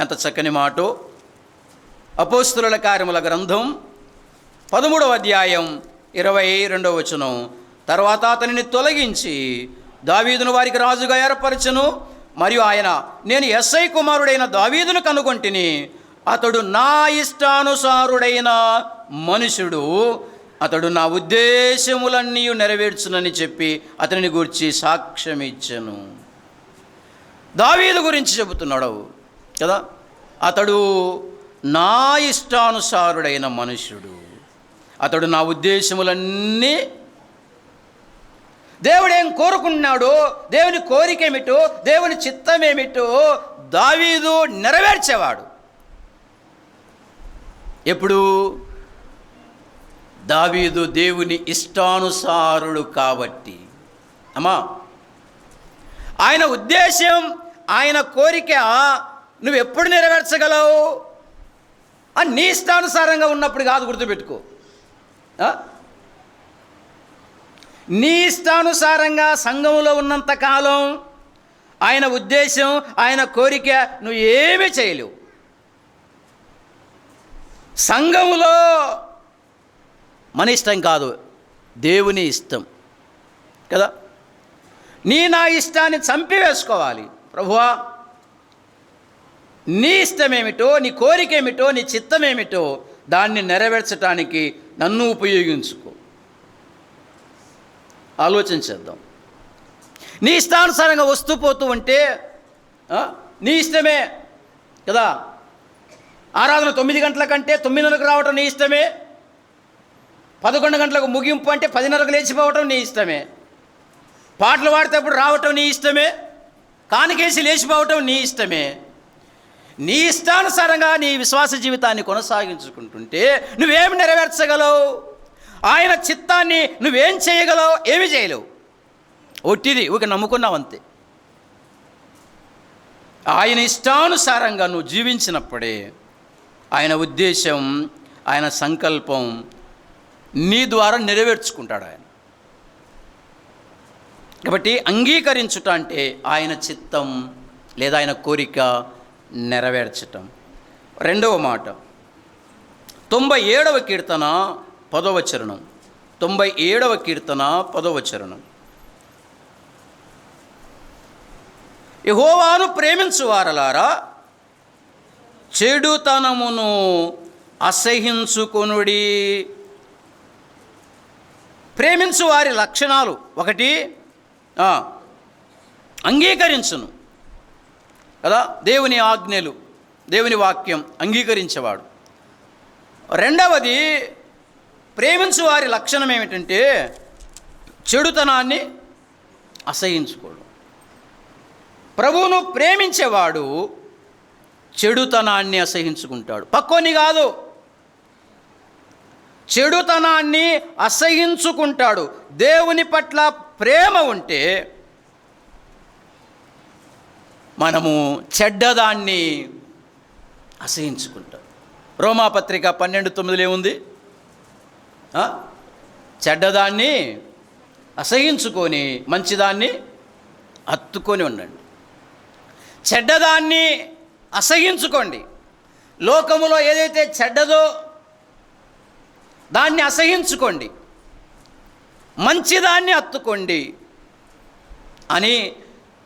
ఎంత చక్కని మాటో. అపోస్తలుల కార్యముల గ్రంథం 13వ అధ్యాయం 22వ వచనం. తర్వాత అతనిని తొలగించి దావీదును వారికి రాజుగా ఏర్పరచును, మరియు ఆయన, నేను యెస్సై కుమారుడైన దావీదును కనుగొంటిని, అతడు నా ఇష్టానుసారుడైన మనుషుడు, అతడు నా ఉద్దేశములన్నీ నెరవేర్చునని చెప్పి అతనిని గురించి సాక్ష్యం ఇచ్చెను. దావీదు గురించి చెబుతున్నాడు కదా, అతడు నా ఇష్టానుసారుడైన మనుష్యుడు, అతడు నా ఉద్దేశములన్నీ, దేవుడు ఏం కోరుకున్నాడో, దేవుని కోరిక ఏమిటో, దేవుని చిత్తం ఏమిటో దావీదు నెరవేర్చేవాడు. ఎప్పుడు? దావీదు దేవుని ఇష్టానుసారుడు కాబట్టి. అమ్మా, ఆయన ఉద్దేశం, ఆయన కోరిక నువ్వు ఎప్పుడు నెరవేర్చగలవు? నీ ఇష్టానుసారంగా ఉన్నప్పుడు కాదు, గుర్తుపెట్టుకో. నీ ఇష్టానుసారంగా సంఘములో ఉన్నంతకాలం ఆయన ఉద్దేశం, ఆయన కోరిక నువ్వు ఏమీ చేయలేవు. సంఘములో మన ఇష్టం కాదు, దేవుని ఇష్టం కదా. నా ఇష్టాన్ని చంపివేసుకోవాలి. ప్రభువా, నీ ఇష్టమేమిటో, నీ కోరిక ఏమిటో, నీ చిత్తం ఏమిటో దాన్ని నెరవేర్చడానికి నన్ను ఉపయోగించుకో. ఆలోచించేద్దాం. నీ ఇష్టానుసారంగా వస్తూ పోతూ ఉంటే నీ ఇష్టమే కదా. ఆరాధన 9 గంటల కంటే 9:30కు రావటం నీ ఇష్టమే. 11 గంటలకు ముగింపు అంటే 10:30కు లేచిపోవటం నీ ఇష్టమే. పాటలు పాడేటప్పుడు రావటం నీ ఇష్టమే. కానికేసి లేచిపోవటం నీ ఇష్టమే. నీ ఇష్టానుసారంగా నీ విశ్వాస జీవితాన్ని కొనసాగించుకుంటుంటే నువ్వేమి నెరవేర్చగలవు? ఆయన చిత్తాన్ని నువ్వేం చేయగలవు? ఏమి చేయలేవు. ఒట్టిది ఊక నమ్ముకున్నావు అంతే. ఆయన ఇష్టానుసారంగా నువ్వు జీవించినప్పుడే ఆయన ఉద్దేశం, ఆయన సంకల్పం నీ ద్వారా నెరవేర్చుకుంటాడు ఆయన. కాబట్టి అంగీకరించుట అంటే ఆయన చిత్తం లేదా ఆయన కోరిక నెరవేర్చటం. రెండవ మాట 97వ కీర్తన 10వ చరణం. 97వ కీర్తన 10వ చరణం. యెహోవాను ప్రేమించువారలారా, చెడుతనమును అసహించుకొనుడి. ప్రేమించు వారి లక్షణాలు 1, అంగీకరించును కదా, దేవుని ఆజ్ఞలు, దేవుని వాక్యం అంగీకరించేవాడు. రెండవది, ప్రేమించు వారి లక్షణం ఏమిటంటే చెడుతనాన్ని అసహించుకోడు. ప్రభువును ప్రేమించేవాడు చెడుతనాన్ని అసహించుకుంటాడు. పక్కోని కాదు, చెడుతనాన్ని అసహించుకుంటాడు. దేవుని పట్ల ప్రేమ ఉంటే మనము చెడ్డదాన్ని అసహించుకుంటాం. రోమాపత్రిక 12:9 ఏముంది? చెడ్డదాన్ని అసహించుకొని మంచిదాన్ని హత్తుకొని ఉండండి. చెడ్డదాన్ని అసహించుకోండి. లోకములో ఏదైతే చెడ్డదో దాన్ని అసహించుకోండి, మంచిదాన్ని హత్తుకోండి అని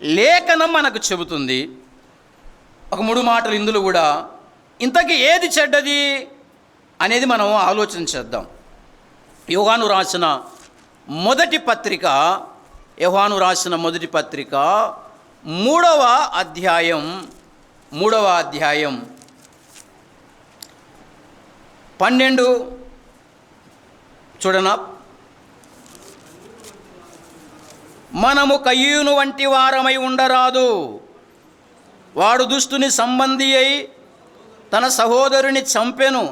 లేఖనం మనకు చెబుతుంది. ఒక 3 మాటలు ఇందులో కూడా. ఇంతకీ ఏది చెడ్డది అనేది మనం ఆలోచన చేద్దాం. యోహాను రాసిన మొదటి పత్రిక 3వ అధ్యాయం 12 చూడనా. మనము కయ్యూను వంటి వారమై ఉండరాదు. వాడు దుష్టుని సంబంధి అయి తన సహోదరుని చంపెను.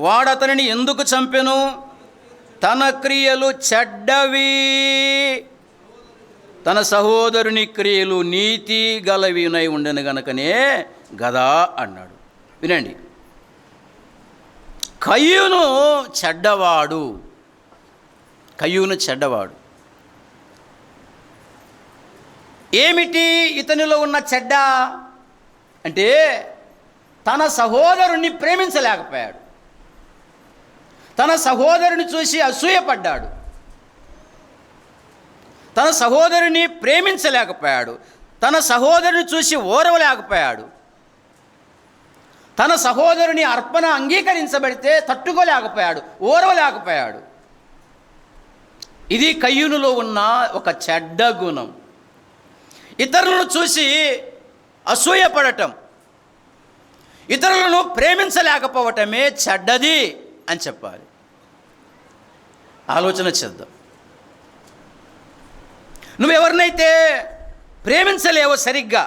వాడతనిని ఎందుకు చంపెను? తన క్రియలు చెడ్డవి, తన సహోదరుని క్రియలు నీతి గలవినై ఉండను గనుకనే గదా అన్నాడు. వినండి, కయ్యూను చెడ్డవాడు. ఏమిటి ఇతనిలో ఉన్న చెడ్డ అంటే తన సహోదరుణ్ణి ప్రేమించలేకపోయాడు. తన సహోదరుని చూసి అసూయపడ్డాడు. తన సహోదరుని ప్రేమించలేకపోయాడు. తన సహోదరుని చూసి ఓర్వలేకపోయాడు. తన సహోదరుని అర్పణ అంగీకరించబడితే తట్టుకోలేకపోయాడు, ఓర్వలేకపోయాడు. ఇది కయ్యూనులో ఉన్న ఒక చెడ్డ గుణం. ఇతరులను చూసి అసూయపడటం, ఇతరులను ప్రేమించలేకపోవటమే చెడ్డది అని చెప్పాలి. ఆలోచన చేద్దాం. నువ్వెవరినైతే ప్రేమించలేవో సరిగ్గా,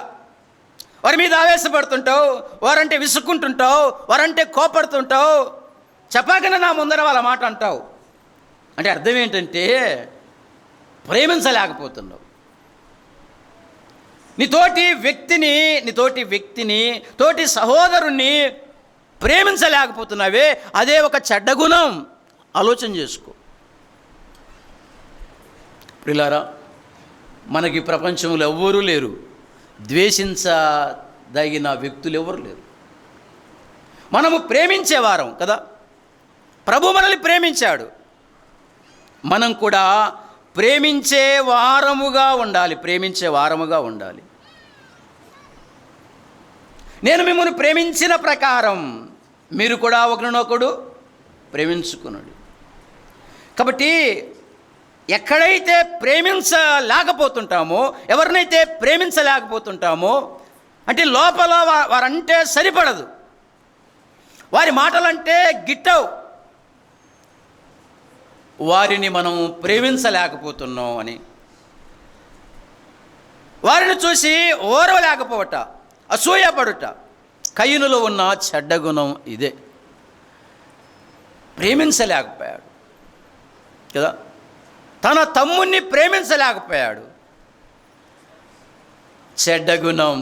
వారి మీద ఆవేశపడుతుంటావు, వారంటే విసుక్కుంటుంటావు, వారంటే కోపడుతుంటావు, చెప్పాకనే నా ముందర వాళ్ళ మాట అంటావు అంటే అర్థం ఏంటంటే ప్రేమించలేకపోతున్నావు. నీతోటి వ్యక్తిని తోటి సహోదరుణ్ణి ప్రేమించలేకపోతున్నావే, అదే ఒక చెడ్డ గుణం. ఆలోచన చేసుకో ప్రియులారా. మనకి ప్రపంచంలో ఎవ్వరూ లేరు ద్వేషించదగిన వ్యక్తులు ఎవరు లేరు. మనము ప్రేమించేవారం కదా. ప్రభు మనల్ని ప్రేమించాడు. మనం కూడా ప్రేమించే వారముగా ఉండాలి. నేను మిమ్మల్ని ప్రేమించిన ప్రకారం మీరు కూడా ఒకరినొకడు ప్రేమించుకున్నాడు. కాబట్టి ఎక్కడైతే ప్రేమించలేకపోతుంటామో, ఎవరినైతే ప్రేమించలేకపోతుంటామో అంటే లోపల వారంటే సరిపడదు, వారి మాటలంటే గిట్టవు, వారిని మనం ప్రేమించలేకపోతున్నాం అని, వారిని చూసి ఓర్వలేకపోవట, అసూయపడుట కయ్యూనులో ఉన్న చెడ్డ గుణం ఇదే. ప్రేమించలేకపోయాడు కదా, తన తమ్ముణ్ణి ప్రేమించలేకపోయాడు. చెడ్డ గుణం.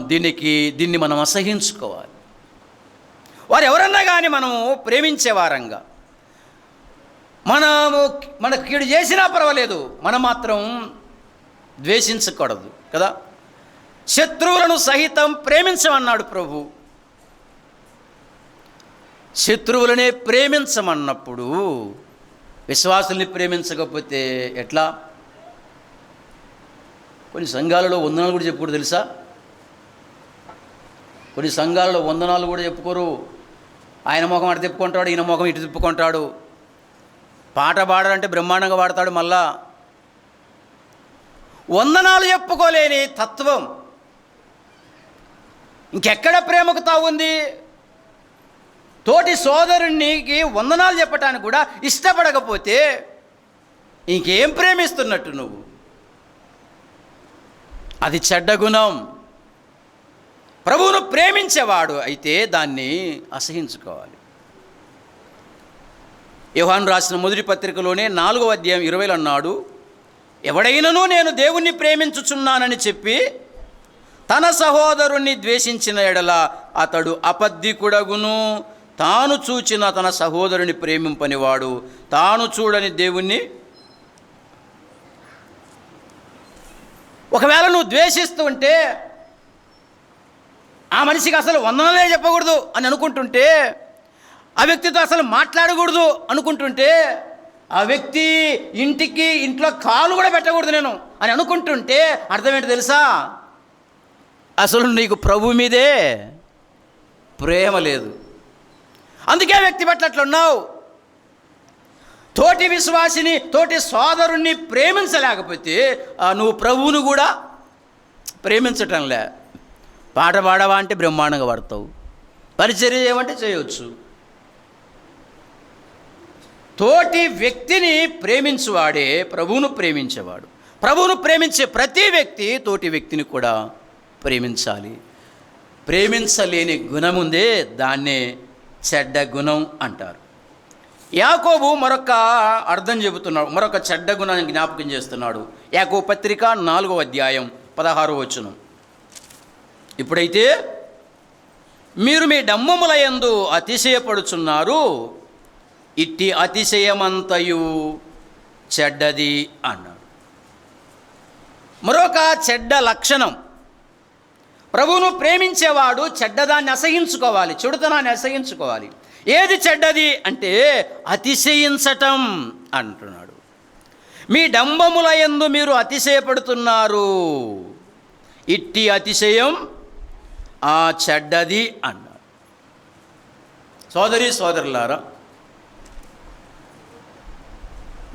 దీన్ని మనం అసహించుకోవాలి. వారు ఎవరన్నా కానీ మనము ప్రేమించేవారంగా, మనకు కీడు చేసినా పర్వాలేదు, మనం మాత్రం ద్వేషించకూడదు కదా. శత్రువులను సహితం ప్రేమించమన్నాడు ప్రభు. శత్రువులనే ప్రేమించమన్నప్పుడు విశ్వాసుల్ని ప్రేమించకపోతే ఎట్లా? కొన్ని సంఘాలలో వందనాలు కూడా చెప్పుకోరు తెలుసా? కొన్ని సంఘాలలో వందనాలు కూడా చెప్పుకోరు. ఆయన ముఖం అటు తిప్పుకుంటాడు, ఈయన ముఖం ఇటు తిప్పుకుంటాడు. పాట పాడాలంటే బ్రహ్మాండంగా పాడతాడు. మళ్ళా వందనాలు చెప్పుకోలేని తత్వం ఇంకెక్కడ ప్రేమకు తావుంది? తోటి సోదరునికి వందనాలు చెప్పటానికి కూడా ఇష్టపడకపోతే ఇంకేం ప్రేమిస్తున్నట్టు నువ్వు? అది చెడ్డ గుణం. ప్రభువును ప్రేమించేవాడు అయితే దాన్ని అసహించుకోవాలి. యోహాను రాసిన మొదటి పత్రికలోనే 4వ అధ్యాయం 20 అన్నాడు, ఎవడైనను నేను దేవుణ్ణి ప్రేమించుచున్నానని చెప్పి తన సహోదరుణ్ణి ద్వేషించిన ఎడల అతడు అబద్ధికుడగును. తాను చూచిన తన సహోదరుని ప్రేమింపనివాడు తాను చూడని దేవుణ్ణి. ఒకవేళ నువ్వు ద్వేషిస్తూ ఉంటే, ఆ మనిషికి అసలు వందనాలే చెప్పకూడదు అని అనుకుంటుంటే, ఆ వ్యక్తితో అసలు మాట్లాడకూడదు అనుకుంటుంటే, ఆ వ్యక్తి ఇంట్లో కాలు కూడా పెట్టకూడదు నేను అని అనుకుంటుంటే అర్థం ఏంటో తెలుసా? అసలు నీకు ప్రభు మీదే ప్రేమ లేదు. అందుకే వ్యక్తి పట్ల అట్లున్నావు. తోటి విశ్వాసిని, తోటి సోదరుణ్ణి ప్రేమించలేకపోతే నువ్వు ప్రభువును కూడా ప్రేమించటంలే. పాట పాడవా అంటే బ్రహ్మాండంగా పాడతావు, పరిచర్య చేయమంటే చేయవచ్చు. తోటి వ్యక్తిని ప్రేమించువాడే ప్రభువును ప్రేమించేవాడు. ప్రభువును ప్రేమించే ప్రతి వ్యక్తి తోటి వ్యక్తిని కూడా ప్రేమించాలి. ప్రేమించలేని గుణం ఉందే, దాన్నే చెడ్డ గుణం అంటారు. యాకోబు మరొక అర్థం చెబుతున్నాడు, మరొక చెడ్డ గుణాన్ని జ్ఞాపకం చేస్తున్నాడు. యాకోబు పత్రిక 4వ అధ్యాయం 16వ వచనం. ఇప్పుడైతే మీరు మీ డమ్మముల యందు అతిశయపడుచున్నారు, ఇట్టి అతిశయమంతయు చెడ్డది అన్నాడు. మరొక చెడ్డ లక్షణం, ప్రభువును ప్రేమించేవాడు చెడ్డదాన్ని అసహించుకోవాలి, చెడుతనాన్ని అసహించుకోవాలి. ఏది చెడ్డది అంటే అతిశయించటం అంటున్నాడు. మీ డంబముల యందు మీరు అతిశయపడుతున్నారు, ఇట్టి అతిశయం ఆ చెడ్డది అన్నాడు. సోదరి సోదరులారా,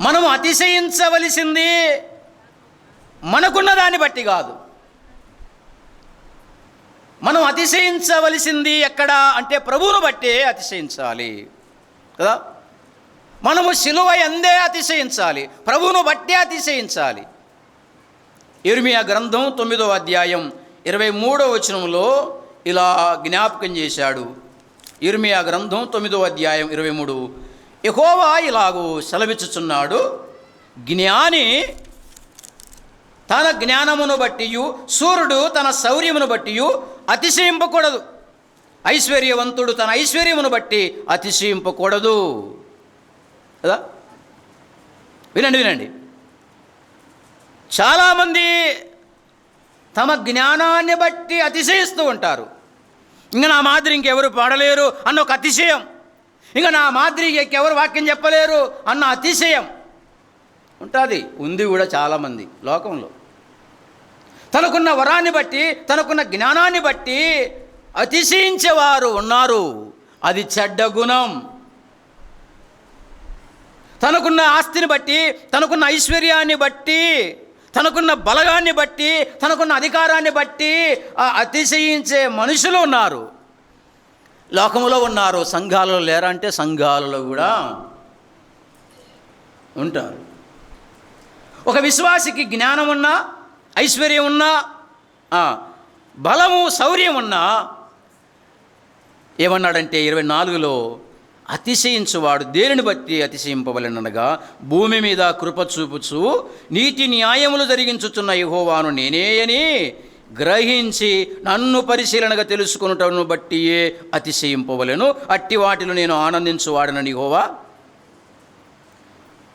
మనం అతిశయించవలసింది మనకున్న దాన్ని బట్టి కాదు. మనం అతిశయించవలసింది ఎక్కడ అంటే ప్రభువును బట్టే అతిశయించాలి కదా. మనము సిలువ యందే అతిశయించాలి, ప్రభువును బట్టే అతిశయించాలి. యిర్మీయా గ్రంథం 9వ అధ్యాయం 23వ వచనంలో ఇలా జ్ఞాపకం చేశాడు. యిర్మీయా గ్రంథం 9వ అధ్యాయం 23, యెహోవా ఇలాగూ సెలవిచ్చుచున్నాడు, జ్ఞాని తన జ్ఞానమును బట్టియు సూర్యుడు తన శౌర్యమును బట్టియు అతిశయింపకూడదు, ఐశ్వర్యవంతుడు తన ఐశ్వర్యమును బట్టి అతిశయింపకూడదు కదా. వినండి, చాలామంది తమ జ్ఞానాన్ని బట్టి అతిశయిస్తూ ఉంటారు. ఇంకా నా మాదిరి ఇంకెవరు పాడలేరు అన్న ఒక అతిశయం, ఇంకా నా మాదిరి ఇంకెవరు వాక్యం చెప్పలేరు అన్న అతిశయం ఉంది కూడా చాలామంది లోకంలో. తనకున్న వరాన్ని బట్టి, తనకున్న జ్ఞానాన్ని బట్టి అతిశయించేవారు ఉన్నారు. అది చెడ్డ గుణం. తనకున్న ఆస్తిని బట్టి, తనకున్న ఐశ్వర్యాన్ని బట్టి, తనకున్న బలగాన్ని బట్టి, తనకున్న అధికారాన్ని బట్టి అతిశయించే మనుషులు ఉన్నారు, లోకములో ఉన్నారు. సంఘాలలో లేరా అంటే సంఘాలలో కూడా ఉంటారు. ఒక విశ్వాసికి జ్ఞానం ఉన్నా, ఐశ్వర్యం ఉన్నా, బలము శౌర్యం ఉన్నా, ఏమన్నాడంటే 24లో అతిశయించువాడు దేనిని బట్టి అతిశయింపవలెననగా భూమి మీద కృప చూపుచు నీతి న్యాయములు జరిగించుచున్న యెహోవాను నేనే అని గ్రహించి నన్ను పరిశీలనగా తెలుసుకొనుటను బట్టియే అతిశయింపవలెను, అట్టి వాటిలో నేను ఆనందించువాడనని యెహోవా.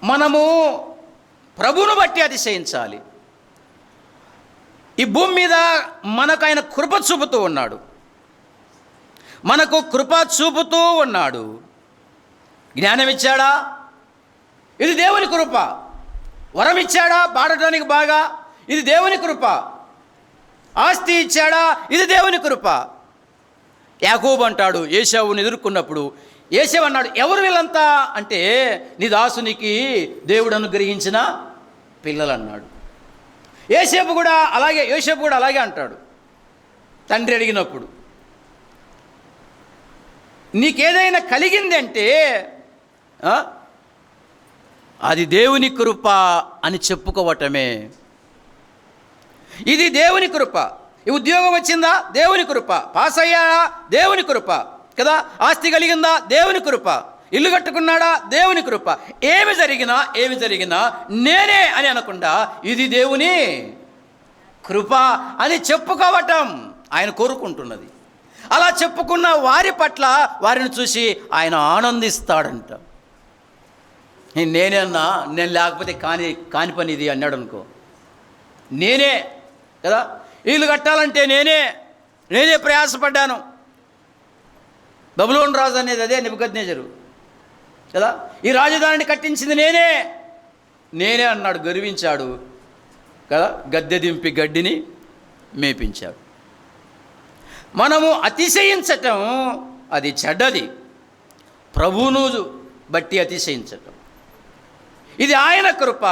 మనము ప్రభువును బట్టి అతిశయించాలి. ఈ భూమి మీద మనకు ఆయన కృప చూపుతూ ఉన్నాడు, మనకు కృప చూపుతూ ఉన్నాడు. జ్ఞానం ఇచ్చాడా? ఇది దేవుని కృప. వరం ఇచ్చాడా? పాడటానికి బాగా, ఇది దేవుని కృప. ఆస్తి ఇచ్చాడా? ఇది దేవుని కృప. యాకోబు అంటాడు ఏశావుని ఎదుర్కొన్నప్పుడు, ఏశావు అన్నాడు, ఎవరు వీళ్ళంతా అంటే నీ దాసునికి దేవుడు అనుగ్రహించిన పిల్లలు అన్నాడు. యోసేపు కూడా అలాగే అంటాడు. తండ్రి అడిగినప్పుడు, నీకేదైనా కలిగిందంటే అది దేవుని కృప అని చెప్పుకోవటమే. ఇది దేవుని కృప. ఈ ఉద్యోగం వచ్చిందా? దేవుని కృప. పాస్ అయ్యాడా? దేవుని కృప కదా. ఆస్తి కలిగిందా? దేవుని కృప. ఇల్లు కట్టుకున్నాడా? దేవుని కృప. ఏమి జరిగినా నేనే అని అనకుండా ఇది దేవుని కృప అని చెప్పుకోవటం ఆయన కోరుకుంటున్నది. అలా చెప్పుకున్న వారి పట్ల వారిని చూసి ఆయన ఆనందిస్తాడంట. నేను లేకపోతే కాని పని ఇది అన్నాడు అనుకో, నేనే కదా ఇల్లు కట్టాలంటే నేనే ప్రయాసపడ్డాను. బబులోను రాజు అనేది అదే నెబుకద్నెజరు కదా. ఈ రాజధానిని కట్టించింది నేనే అన్నాడు, గర్వించాడు కదా. గద్దె దింపి గడ్డిని మేపించాడు. మనము అతిశయించటం అది చెడ్డది. ప్రభువును బట్టి అతిశయించటం ఇది ఆయన కృప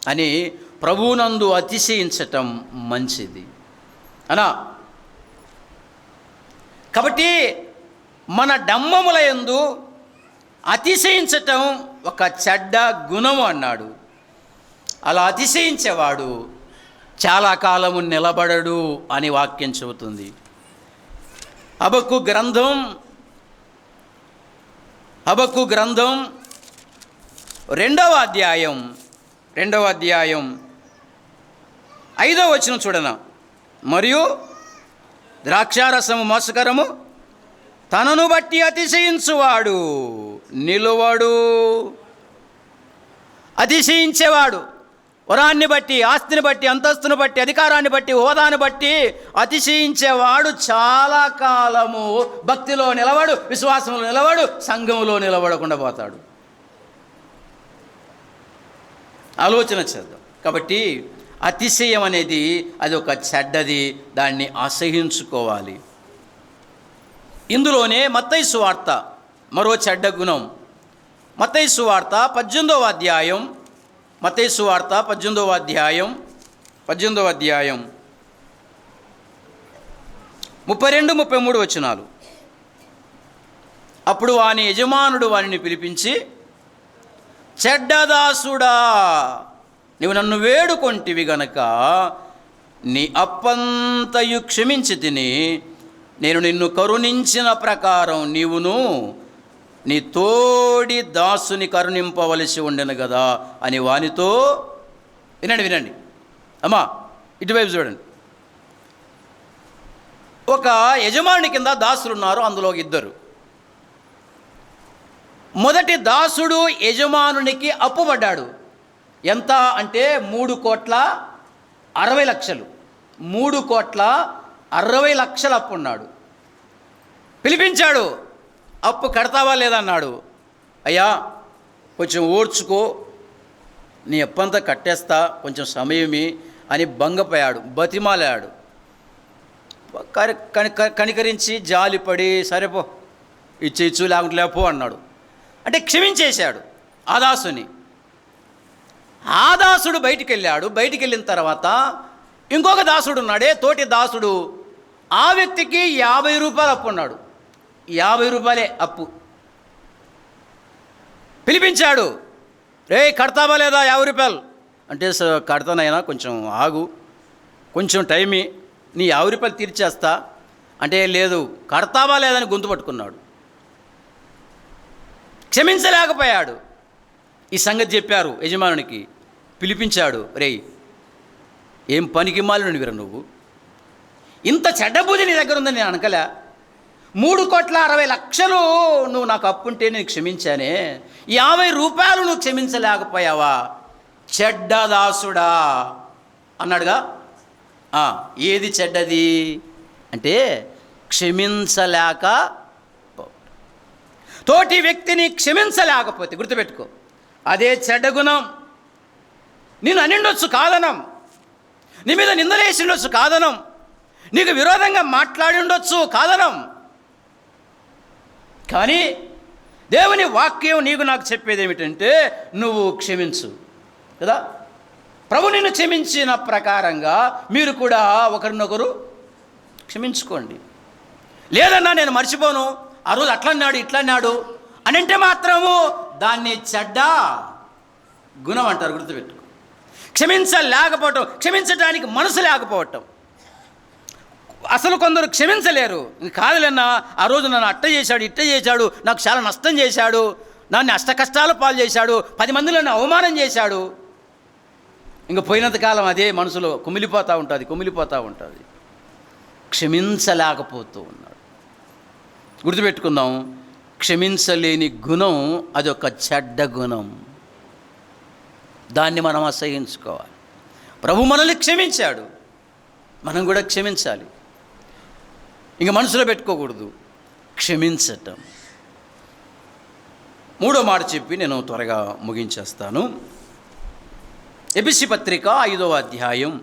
అని ప్రభువునందు అతిశయించటం మంచిది అనా. కాబట్టి మన డమ్మముల యందు అతిశయించటం ఒక చెడ్డ గుణము అన్నాడు. అలా అతిశయించేవాడు చాలా కాలము నిలబడడు అని వాక్యం చెబుతుంది. హబక్కు గ్రంథం 2వ అధ్యాయం 5వ వచనం చూడనా. మరియు ద్రాక్షారసము మోసకరము, తనను బట్టి అతిశయించువాడు నిలువడు. అతిశయించేవాడు వరాన్ని బట్టి, ఆస్తిని బట్టి, అంతస్తును బట్టి, అధికారాన్ని బట్టి, హోదాను బట్టి అతిశయించేవాడు చాలా కాలము భక్తిలో నిలవడు, విశ్వాసంలో నిలవడు, సంఘంలో నిలబడకుండా పోతాడు. ఆలోచన చేద్దాం. కాబట్టి అతిశయం అనేది అది ఒక చెడ్డది, దాన్ని అసహించుకోవాలి. ఇందులోనే మత్తయి సువార్త మరో చెడ్డ గుణం. మత్తయి సువార్త 18వ అధ్యాయం 18వ అధ్యాయం 32-33 వచనాలు. అప్పుడు వాని యజమానుడు వానిని పిలిపించి, చెడ్డదాసుడా, నీవు నన్ను వేడుకొంటివి గనక నీ అప్పంతయు క్షమించి తిని, నేను నిన్ను కరుణించిన ప్రకారం నీవును నీ తోడి దాసుని కరుణింపవలసి ఉండెను కదా అని వానితో. వినండి అమ్మా, ఇటువైపు చూడండి. ఒక యజమాని కింద దాసులు ఉన్నారు. అందులో 2. మొదటి దాసుడు యజమానునికి అప్పుపడ్డాడు. ఎంత అంటే 3,60,00,000. 3,60,00,000 అప్పు ఉన్నాడు. పిలిపించాడు, అప్పు కడతావా లేదన్నాడు. అయ్యా కొంచెం ఓర్చుకో, నీ అప్పంతా కట్టేస్తా, కొంచెం సమయమి అని భంగపోయాడు, బతిమాలాడు. కనికరించి జాలిపడి సరేపో ఇచ్చు లేకుంటే లేపో అన్నాడు. అంటే క్షమించేశాడు ఆ దాసుని. ఆ దాసుడు బయటికి వెళ్ళాడు. బయటికి వెళ్ళిన తర్వాత ఇంకొక దాసుడు ఉన్నాడే, తోటి దాసుడు. ఆ వ్యక్తికి 50 రూపాయలు అప్పు ఉన్నాడు. 50 రూపాయలే అప్పు. పిలిపించాడు, రే కడతావా లేదా 50 రూపాయలు అంటే, కడతానైనా కొంచెం ఆగు, కొంచెం టైమి, నీ 50 రూపాయలు తీర్చేస్తా అంటే, లేదు కడతావా లేదని గొంతు పట్టుకున్నాడు. క్షమించలేకపోయాడు. ఈ సంగతి చెప్పారు యజమానునికి. పిలిపించాడు, రేయ్ ఏం పనికి మాలినవిరా నువ్వు, ఇంత చెడ్డబుద్ధి నీ దగ్గర ఉందని నేను అనకలే. 3,60,00,000 నువ్వు నాకు అప్పుంటే నేను క్షమించానే, 50 రూపాయలు నువ్వు క్షమించలేకపోయావా, చెడ్డదాసుడా అన్నాడుగా. ఏది చెడ్డది అంటే క్షమించలేక, తోటి వ్యక్తిని క్షమించలేకపోతే గుర్తుపెట్టుకో, అదే చెడ్డ గుణం. నేను అనిండొచ్చు కాదనం, నీ మీద నిందలేసి ఉండొచ్చు కాదనం, నీకు విరోధంగా మాట్లాడి ఉండొచ్చు కాదనం. కానీ దేవుని వాక్యం నీకు నాకు చెప్పేది ఏమిటంటే, నువ్వు క్షమించు కదా. ప్రభు నిన్ను క్షమించిన ప్రకారంగా మీరు కూడా ఒకరినొకరు క్షమించుకోండి. లేదన్నా నేను మర్చిపోను, ఆ రోజు అట్లన్నాడు ఇట్లన్నాడు అని అంటే మాత్రము దాన్ని చెడ్డ గుణం అంటారు. గుర్తుపెట్టుకో. క్షమించలేకపోవటం, క్షమించడానికి మనసు లేకపోవటం. అసలు కొందరు క్షమించలేరు. కాదులేన్నా ఆ రోజు నన్ను అట్ట చేశాడు ఇట్ట చేశాడు, నాకు చాలా నష్టం చేశాడు, నన్ను అష్ట కష్టాల పాలు చేశాడు, 10 మందిలో నన్ను అవమానం చేశాడు. ఇంక పోయినంతకాలం అదే మనసులో కుమిలిపోతూ ఉంటుంది. క్షమించలేకపోతూ ఉన్నాడు. గుర్తుపెట్టుకుందాం, క్షమించలేని గుణం అదొక చెడ్డ గుణం. దాన్ని మనం అసహించుకోవాలి. ప్రభు మనల్ని క్షమించాడు, మనం కూడా క్షమించాలి. ఇంక మనసులో పెట్టుకోకూడదు, క్షమించటం. 3వ మాట చెప్పి నేను త్వరగా ముగించేస్తాను. ఎఫెసీ పత్రిక 5వ అధ్యాయం.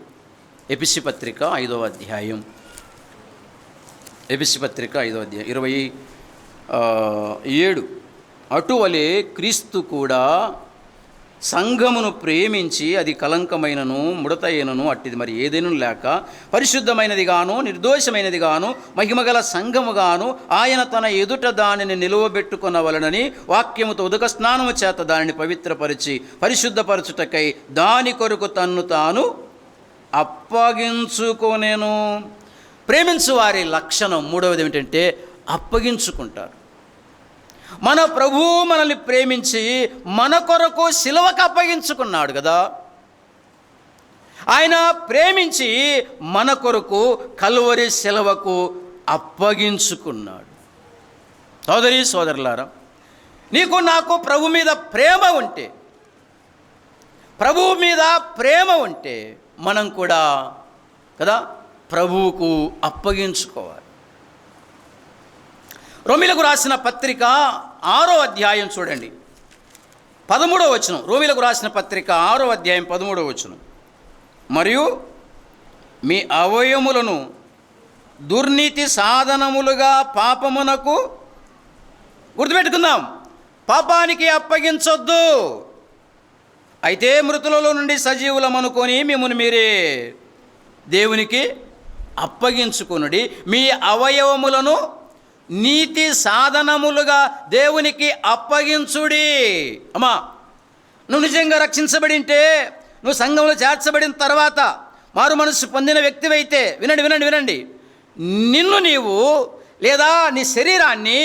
ఎఫెసీ పత్రిక 5వ అధ్యాయం 27. అటువలే క్రీస్తు కూడా సంఘమును ప్రేమించి అది కలంకమైనను ముడతైనను అట్టిది మరి ఏదైనా లేక పరిశుద్ధమైనది గాను నిర్దోషమైనది గాను మహిమగల సంఘముగాను ఆయన తన ఎదుట దానిని నిలువబెట్టుకొనవలనని వాక్యముతో ఉదక స్నానము చేత దానిని పవిత్రపరిచి పరిశుద్ధపరచుటకై దాని కొరకు తన్ను తాను అప్పగించుకొనెను. ప్రేమించు వారి లక్షణం 3వది ఏమిటంటే అప్పగించుకుంటారు. మన ప్రభువు మనల్ని ప్రేమించి మన కొరకు సిలువకు అప్పగించుకున్నాడు కదా. ఆయన ప్రేమించి మన కొరకు కల్వరి సిలువకు అప్పగించుకున్నాడు. సోదరి సోదరులారా, నీకు నాకు ప్రభువు మీద ప్రేమ ఉంటే మనం కూడా కదా ప్రభువుకు అప్పగించుకోవాలి. రోమీలకు రాసిన పత్రిక 6వ అధ్యాయం చూడండి, 13వ వచనం. రోమీలకు రాసిన పత్రిక 6వ అధ్యాయం 13వ వచనం. మరియు మీ అవయములను దుర్నీతి సాధనములుగా పాపమునకు, గుర్తుపెట్టుకుందాం, పాపానికి అప్పగించొద్దు. అయితే మృతులలో నుండి సజీవులమనుకొని మిమ్మల్ని మీరే దేవునికి అప్పగించుకొనుడి. మీ అవయవములను నీతి సాధనములుగా దేవునికి అప్పగించుడి. అమ్మా, నువ్వు నిజంగా రక్షించబడి ఉంటే, నువ్వు సంఘంలో చేర్చబడిన తర్వాత మారు మనసు పొందిన వ్యక్తివైతే వినండి, నిన్ను నీవు లేదా నీ శరీరాన్ని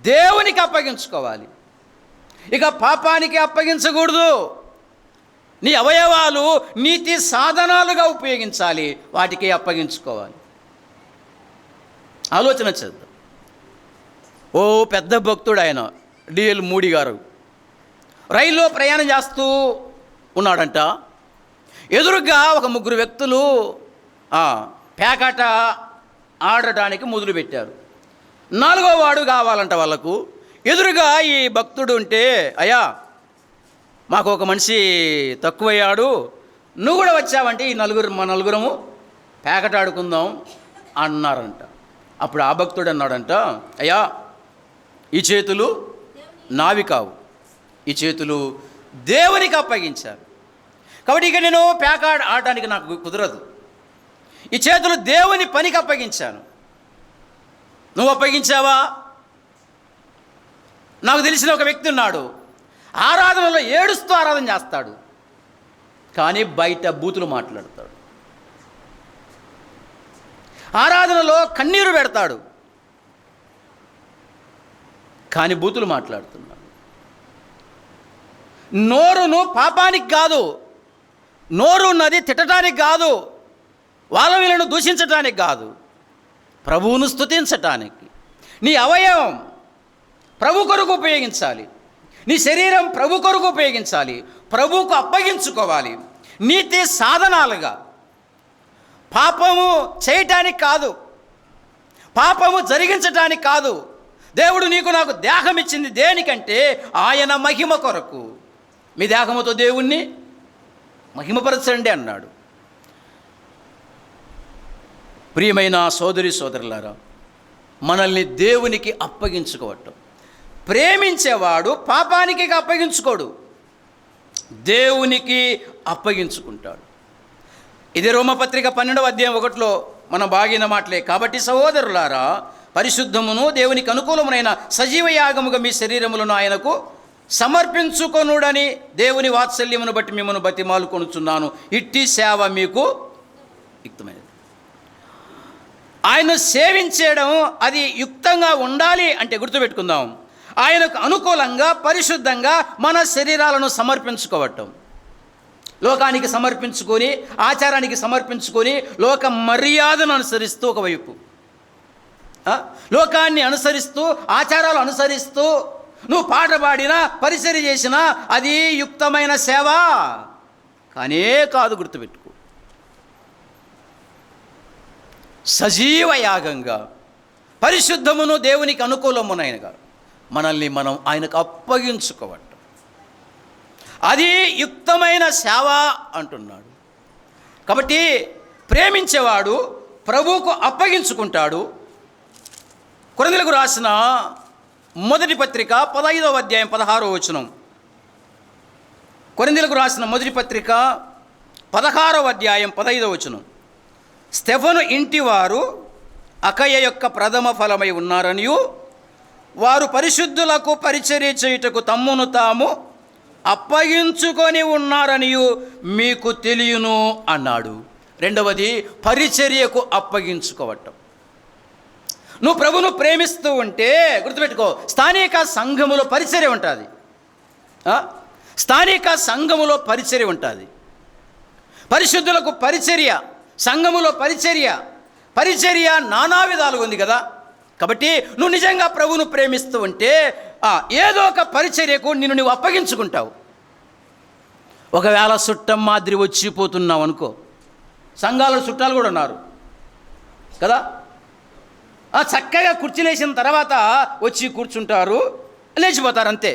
దేవునికి అప్పగించుకోవాలి. ఇక పాపానికి అప్పగించకూడదు. నీ అవయవాలు నీతి సాధనాలుగా ఉపయోగించాలి, వాటికి అప్పగించుకోవాలి. ఆలోచన చేద్దాం. ఓ పెద్ద భక్తుడు ఆయన, డిఎల్ మూడి గారు, రైల్లో ప్రయాణం చేస్తూ ఉన్నాడంట. ఎదురుగా ఒక 3 వ్యక్తులు పేకాట ఆడటానికి మొదలుపెట్టారు. 4వ వాడు కావాలంట వాళ్ళకు. ఎదురుగా ఈ భక్తుడు ఉంటే, అయ్యా మాకు ఒక మనిషి తక్కువయ్యాడు, నువ్వు కూడా వచ్చావంటే ఈ నలుగురము పేకట ఆడుకుందాం అన్నారంట. అప్పుడు ఆ భక్తుడు అన్నాడంట, అయ్యా ఈ చేతులు నావి కావు, ఈ చేతులు దేవునికి అప్పగించారు. కాబట్టి ఇక నేను పేక ఆడటానికి నాకు కుదరదు, ఈ చేతులు దేవుని పనికి అప్పగించాను. నువ్వు అప్పగించావా? నాకు తెలిసిన ఒక వ్యక్తి ఉన్నాడు, ఆరాధనలో ఏడుస్తూ ఆరాధన చేస్తాడు, కానీ బయట బూతులు మాట్లాడతాడు. ఆరాధనలో కన్నీరు పెడతాడు, కానీ బూతులు మాట్లాడుతున్నాడు. నోరును పాపానికి కాదు, నోరు ఉన్నది తిట్టడానికి కాదు, వాళ్ళ వీళ్ళను దూషించటానికి కాదు, ప్రభువును స్తుతించటానికి. నీ అవయవం ప్రభు కొరకు ఉపయోగించాలి, నీ శరీరం ప్రభు కొరకు ఉపయోగించాలి, ప్రభువుకు అప్పగించుకోవాలి. నీతి సాధనాలుగా, పాపము చేయటానికి కాదు, పాపము జరిగించటానికి కాదు. దేవుడు నీకు నాకు దేహం ఇచ్చింది దేనికంటే ఆయన మహిమ కొరకు. మీ దేహముతో దేవుణ్ణి మహిమపరచండి అన్నాడు. ప్రియమైన సోదరి సోదరులారా, మనల్ని దేవునికి అప్పగించుకోవటం. ప్రేమించేవాడు పాపానికి అప్పగించుకోడు, దేవునికి అప్పగించుకుంటాడు. ఇది రోమపత్రిక 12వ అధ్యాయం 1లో మనం బాగిన మాటలే. కాబట్టి సహోదరులారా, పరిశుద్ధమును దేవునికి అనుకూలమునైన సజీవ యాగముగా మీ శరీరములను ఆయనకు సమర్పించుకొనుడని దేవుని వాత్సల్యమును బట్టి మిమ్మల్ని బతిమాలుకొనుచున్నాను. ఇట్టి సేవ మీకు యుక్తమైనది. ఆయన సేవించడం అది యుక్తంగా ఉండాలి అంటే గుర్తుపెట్టుకుందాం, ఆయనకు అనుకూలంగా పరిశుద్ధంగా మన శరీరాలను సమర్పించుకోవటం. లోకానికి సమర్పించుకొని, ఆచారానికి సమర్పించుకొని, లోక మర్యాదను అనుసరిస్తూ ఒకవైపు, లోకాన్ని అనుసరిస్తూ, ఆచారాలు అనుసరిస్తూ నువ్వు పాట పాడినా, పరిచర్య చేసినా అది యుక్తమైన సేవ కానే కాదు. గుర్తుపెట్టుకో, సజీవ యాగంగా పరిశుద్ధమును దేవునికి అనుకూలమునైనగా మనల్ని మనం ఆయనకు అప్పగించుకోవటం, అది యుక్తమైన సేవ అంటున్నాడు. కాబట్టి ప్రేమించేవాడు ప్రభువుకు అప్పగించుకుంటాడు. కొరింథీయులకు రాసిన మొదటి పత్రిక 15వ అధ్యాయం 16వ వచనం. కొరింథీయులకు రాసిన మొదటి పత్రిక 16వ అధ్యాయం 15వ వచనం. స్టెఫను ఇంటివారు అకయ యొక్క ప్రథమ ఫలమై ఉన్నారనియు వారు పరిశుద్ధులకు పరిచర్య చేయుటకు తమ్మును తాము అప్పగించుకొని ఉన్నారనియు మీకు తెలియను అన్నాడు. రెండవది పరిచర్యకు అప్పగించుకోవటం. నువ్వు ప్రభును ప్రేమిస్తూ ఉంటే గుర్తుపెట్టుకో, స్థానిక సంఘములో పరిచర్య ఉంటుంది. స్థానిక సంఘములో పరిచర్య ఉంటుంది. పరిశుద్ధులకు పరిచర్య, సంఘములో పరిచర్య నానా విధాలుగా ఉంది కదా. కాబట్టి నువ్వు నిజంగా ప్రభువును ప్రేమిస్తూ ఉంటే ఏదో ఒక పరిచర్యకు నిన్ను నువ్వు అప్పగించుకుంటావు. ఒకవేళ చుట్టం మాదిరి వచ్చిపోతున్నావు అనుకో, సంఘాల చుట్టాలు కూడా ఉన్నారు కదా, చక్కగా కుర్చీలేసిన తర్వాత వచ్చి కూర్చుంటారు, లేచిపోతారు, అంతే.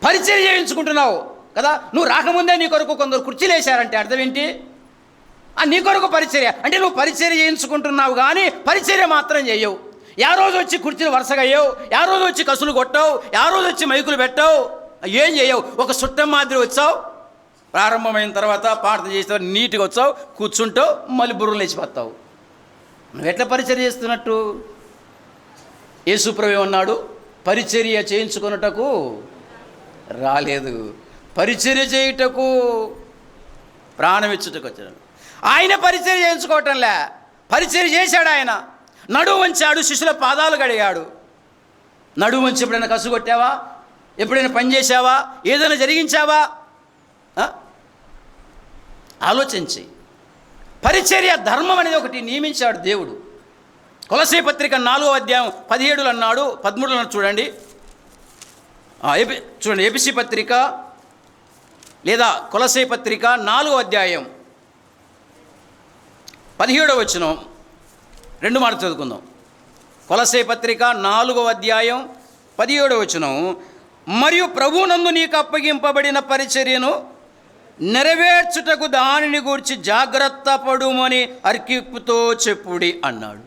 పరిచర్య చేయించుకుంటున్నావు కదా, నువ్వు రాకముందే నీ కొరకు కొందరు కుర్చీలు వేశారంటే అర్థం ఏంటి? నీ కొరకు పరిచర్య అంటే నువ్వు పరిచర్య చేయించుకుంటున్నావు కానీ పరిచర్య మాత్రం చేయవు. యా రోజు వచ్చి కుర్చీలు వరుసగా అయ్యావు, యా రోజు వచ్చి కసులు కొట్టావు, యా రోజు వచ్చి మైకులు పెట్టావు, ఏం చేయవు. ఒక చుట్టం మాదిరి వచ్చావు, ప్రారంభమైన తర్వాత ప్రార్థన చేస్తావు, నీట్గా వచ్చావు, కూర్చుంటావు, మళ్ళీ బుర్రలు లేచిపోతావు. నువ్వు ఎట్లా పరిచర్య చేస్తున్నట్టు? యేసు ప్రభువు అన్నాడు, పరిచర్య చేయించుకొనుటకు రాలేదు, పరిచర్య చేయుటకు ప్రాణం ఇచ్చుటకు వచ్చాడు. ఆయన పరిచర్య చేయించుకోవటంలే, పరిచర్య చేశాడు. ఆయన నడుము వంచాడు, శిష్యుల పాదాలు కడిగాడు. నడుము వంచి ఎప్పుడైనా కసు కొట్టావా? ఎప్పుడైనా పని చేశావా? ఏదైనా జరిగించావా? ఆలోచించి. పరిచర్య ధర్మం అనేది ఒకటి నియమించాడు దేవుడు. కొలసీ పత్రిక 4వ అధ్యాయం 17 అన్నాడు, 13 చూడండి. చూడండి, ఎపిసి పత్రిక లేదా కొలసీ పత్రిక 4వ అధ్యాయం 17వ వచనం, 2 మాటలు చదువుకుందాం. కొలసీ పత్రిక 4వ అధ్యాయం 17వ వచనం. మరియు ప్రభువునందు నీకు అప్పగింపబడిన పరిచర్యను నెరవేర్చుటకు దానిని గూర్చి జాగ్రత్త పడుమని అర్కిప్పుతో చెప్పుడి అన్నాడు.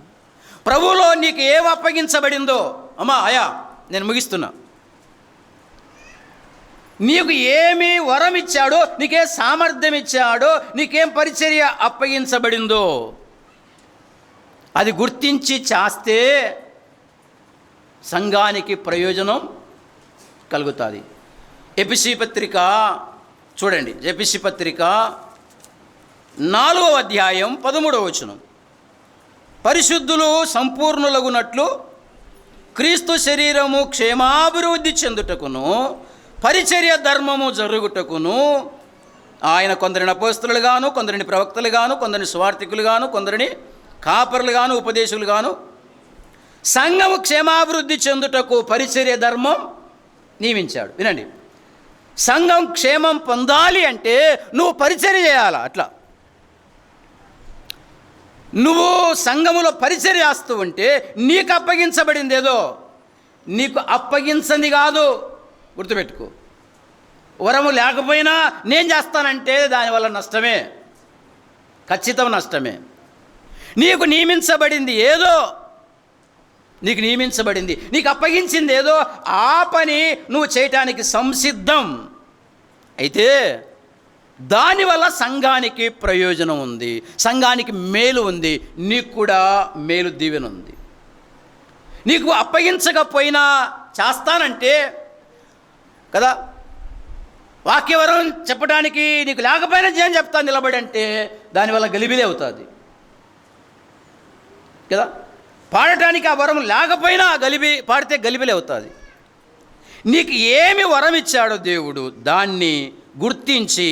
ప్రభువులో నీకు ఏం అప్పగించబడిందో, అమ్మా అయా నేను ముగిస్తున్నా, నీకు ఏమి వరం ఇచ్చాడో, నీకే సామర్థ్యం ఇచ్చాడో, నీకేం పరిచర్య అప్పగించబడిందో అది గుర్తించి చేస్తే సంఘానికి ప్రయోజనం కలుగుతుంది. ఎపిసి పత్రిక చూడండి, ఎపిసి పత్రిక 4వ అధ్యాయం 13వ వచనం. పరిశుద్ధులు సంపూర్ణులగునట్లు క్రీస్తు శరీరము క్షేమాభివృద్ధి చెందుటకును పరిచర్య ధర్మము జరుగుటకును ఆయన కొందరిని అపోస్తలుగాను, కొందరిని ప్రవక్తలుగాను, కొందరిని సువార్తికులుగాను, కొందరిని కాపరులుగాను, ఉపదేశులుగాను సంఘము క్షేమాభివృద్ధి చెందుటకు పరిచర్య ధర్మం నియమించాడు. వినండి, సంఘం క్షేమం పొందాలి అంటే నువ్వు పరిచర్య చేయాలా. అట్లా నువ్వు సంఘములో పరిచర్య చేస్తూ ఉంటే నీకు అప్పగించబడింది ఏదో నీకు అప్పగించింది కాదు. గుర్తుపెట్టుకో, వరము లేకపోయినా నేను చేస్తానంటే దానివల్ల నష్టమే, ఖచ్చితం నష్టమే. నీకు నియమించబడింది ఏదో, నీకు నియమించబడింది, నీకు అప్పగించింది ఏదో, ఆ పని నువ్వు చేయటానికి సంసిద్ధం. అయితే దానివల్ల సంఘానికి ప్రయోజనం ఉంది, సంఘానికి మేలు ఉంది, నీకు కూడా మేలు దీవెన ఉంది. నీకు అప్పగించకపోయినా చేస్తానంటే కదా, వాక్యవరం చెప్పడానికి నీకు లేకపోయినా ఏం చెప్తాను నిలబడి అంటే దానివల్ల గలిబిలే అవుతుంది కదా. పాడటానికి ఆ వరం లేకపోయినా పాడితే గలిబిలే అవుతుంది. నీకు ఏమి వరం ఇచ్చాడో దేవుడు దాన్ని గుర్తించి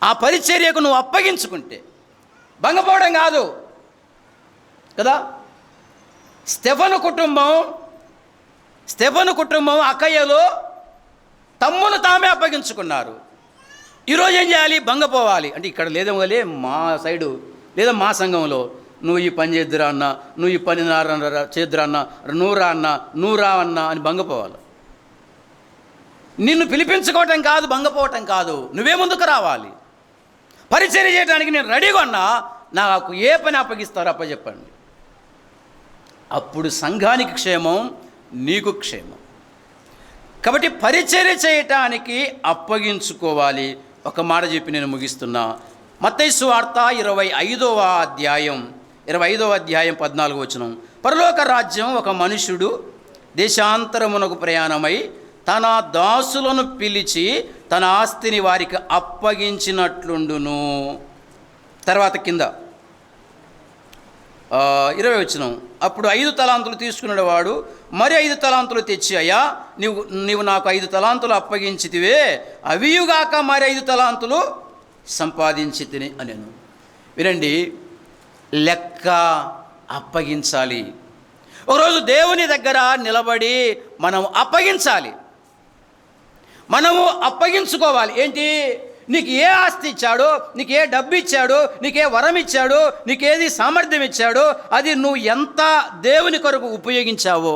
ఆ పరిచర్యకు నువ్వు అప్పగించుకుంటే భంగపోవడం కాదు కదా. స్టెఫను కుటుంబం అకయ్యలో తమ్మును తామే అప్పగించుకున్నారు. ఈరోజు ఏం చేయాలి? భంగపోవాలి అంటే ఇక్కడ లేదేమో మా సైడు లేదా మా సంఘంలో నువ్వు ఈ పని చేద్దురా అన్న, నువ్వు ఈ పని చేద్దురా అన్న, నువ్వు రా అన్న అని భంగపోవాలి. నిన్ను పిలిపించుకోవటం కాదు, భంగపోవటం కాదు, నువ్వే ముందుకు రావాలి. పరిచర్య చేయడానికి నేను రెడీగా ఉన్నా, నాకు ఏ పని అప్పగిస్తారో అప్పచెప్పండి. అప్పుడు సంఘానికి క్షేమం, నీకు క్షేమం. కాబట్టి పరిచర్య చేయటానికి అప్పగించుకోవాలి. ఒక మాట చెప్పి నేను ముగిస్తున్నా. మత్తయి సువార్త 25వ అధ్యాయం 14వ వచనం. పరలోక రాజ్యం ఒక మనుషుడు దేశాంతరమునకు ప్రయాణమై తన దాసులను పిలిచి తన ఆస్తిని వారికి అప్పగించినట్లుండును. తర్వాత కింద 20వ వచనం. అప్పుడు 5 తలాంతులు తీసుకున్న వాడు మరి 5 తలాంతులు తెచ్చి, అయ్యా నీవు నాకు 5 తలాంతులు అప్పగించితివే, అవియుగాక మరి 5 తలాంతులు సంపాదించి తిని అనెను. వినండి, లెక్క అప్పగించాలి. ఒకరోజు దేవుని దగ్గర నిలబడి మనం అప్పగించాలి, మనము అప్పగించుకోవాలి. ఏంటి? నీకు ఏ ఆస్తి ఇచ్చాడో, నీకు ఏ డబ్బు ఇచ్చాడో, నీకే వరం ఇచ్చాడో, నీకేది సామర్థ్యం ఇచ్చాడో అది నువ్వు ఎంత దేవుని కొరకు ఉపయోగించావో,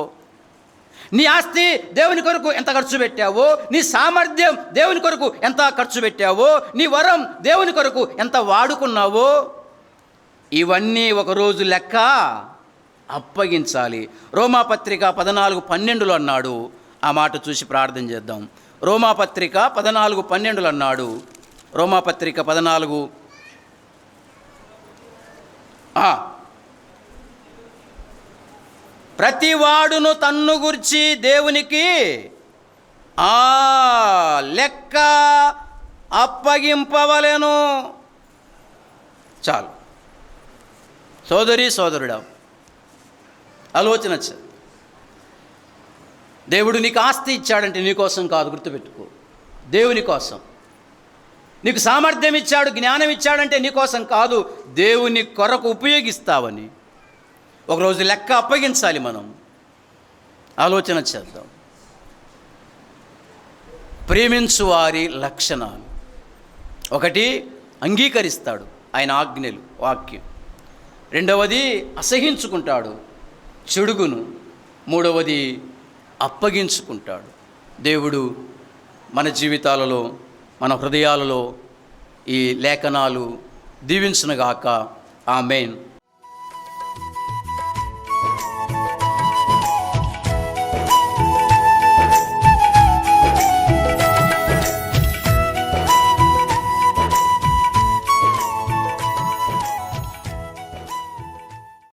నీ ఆస్తి దేవుని కొరకు ఎంత ఖర్చు పెట్టావో, నీ సామర్థ్యం దేవుని కొరకు ఎంత ఖర్చు పెట్టావో, నీ వరం దేవుని కొరకు ఎంత వాడుకున్నావో, ఇవన్నీ ఒకరోజు లెక్క అప్పగించాలి. రోమాపత్రిక 14:12 అన్నాడు. ఆ మాట చూసి ప్రార్థన చేద్దాం. రోమాపత్రిక 14:12 అన్నాడు. రోమాపత్రిక 14 ప్రతివాడును తన్ను గురించి దేవునికి లెక్క అప్పగింపవలెను. చాలు సోదరి సోదరుడా, ఆలోచన. దేవుడు నీకు ఆస్తి ఇచ్చాడంటే నీకోసం కాదు, గుర్తుపెట్టుకో, దేవుని కోసం. నీకు సామర్థ్యం ఇచ్చాడు, జ్ఞానం ఇచ్చాడంటే నీకోసం కాదు, దేవుని కొరకు ఉపయోగిస్తావని. ఒకరోజు లెక్క అప్పగించాలి. మనం ఆలోచన చేద్దాం. ప్రేమించు వారి లక్షణాలు. 1, అంగీకరిస్తాడు ఆయన ఆజ్ఞలు, వాక్యం. 2వది, అసహించుకుంటాడు చెడుగును. 3వది, అప్పగించుకుంటాడు. దేవుడు మన జీవితాలలో, మన హృదయాలలో ఈ లేఖనాలు దీవించునుగాక. ఆమేన్.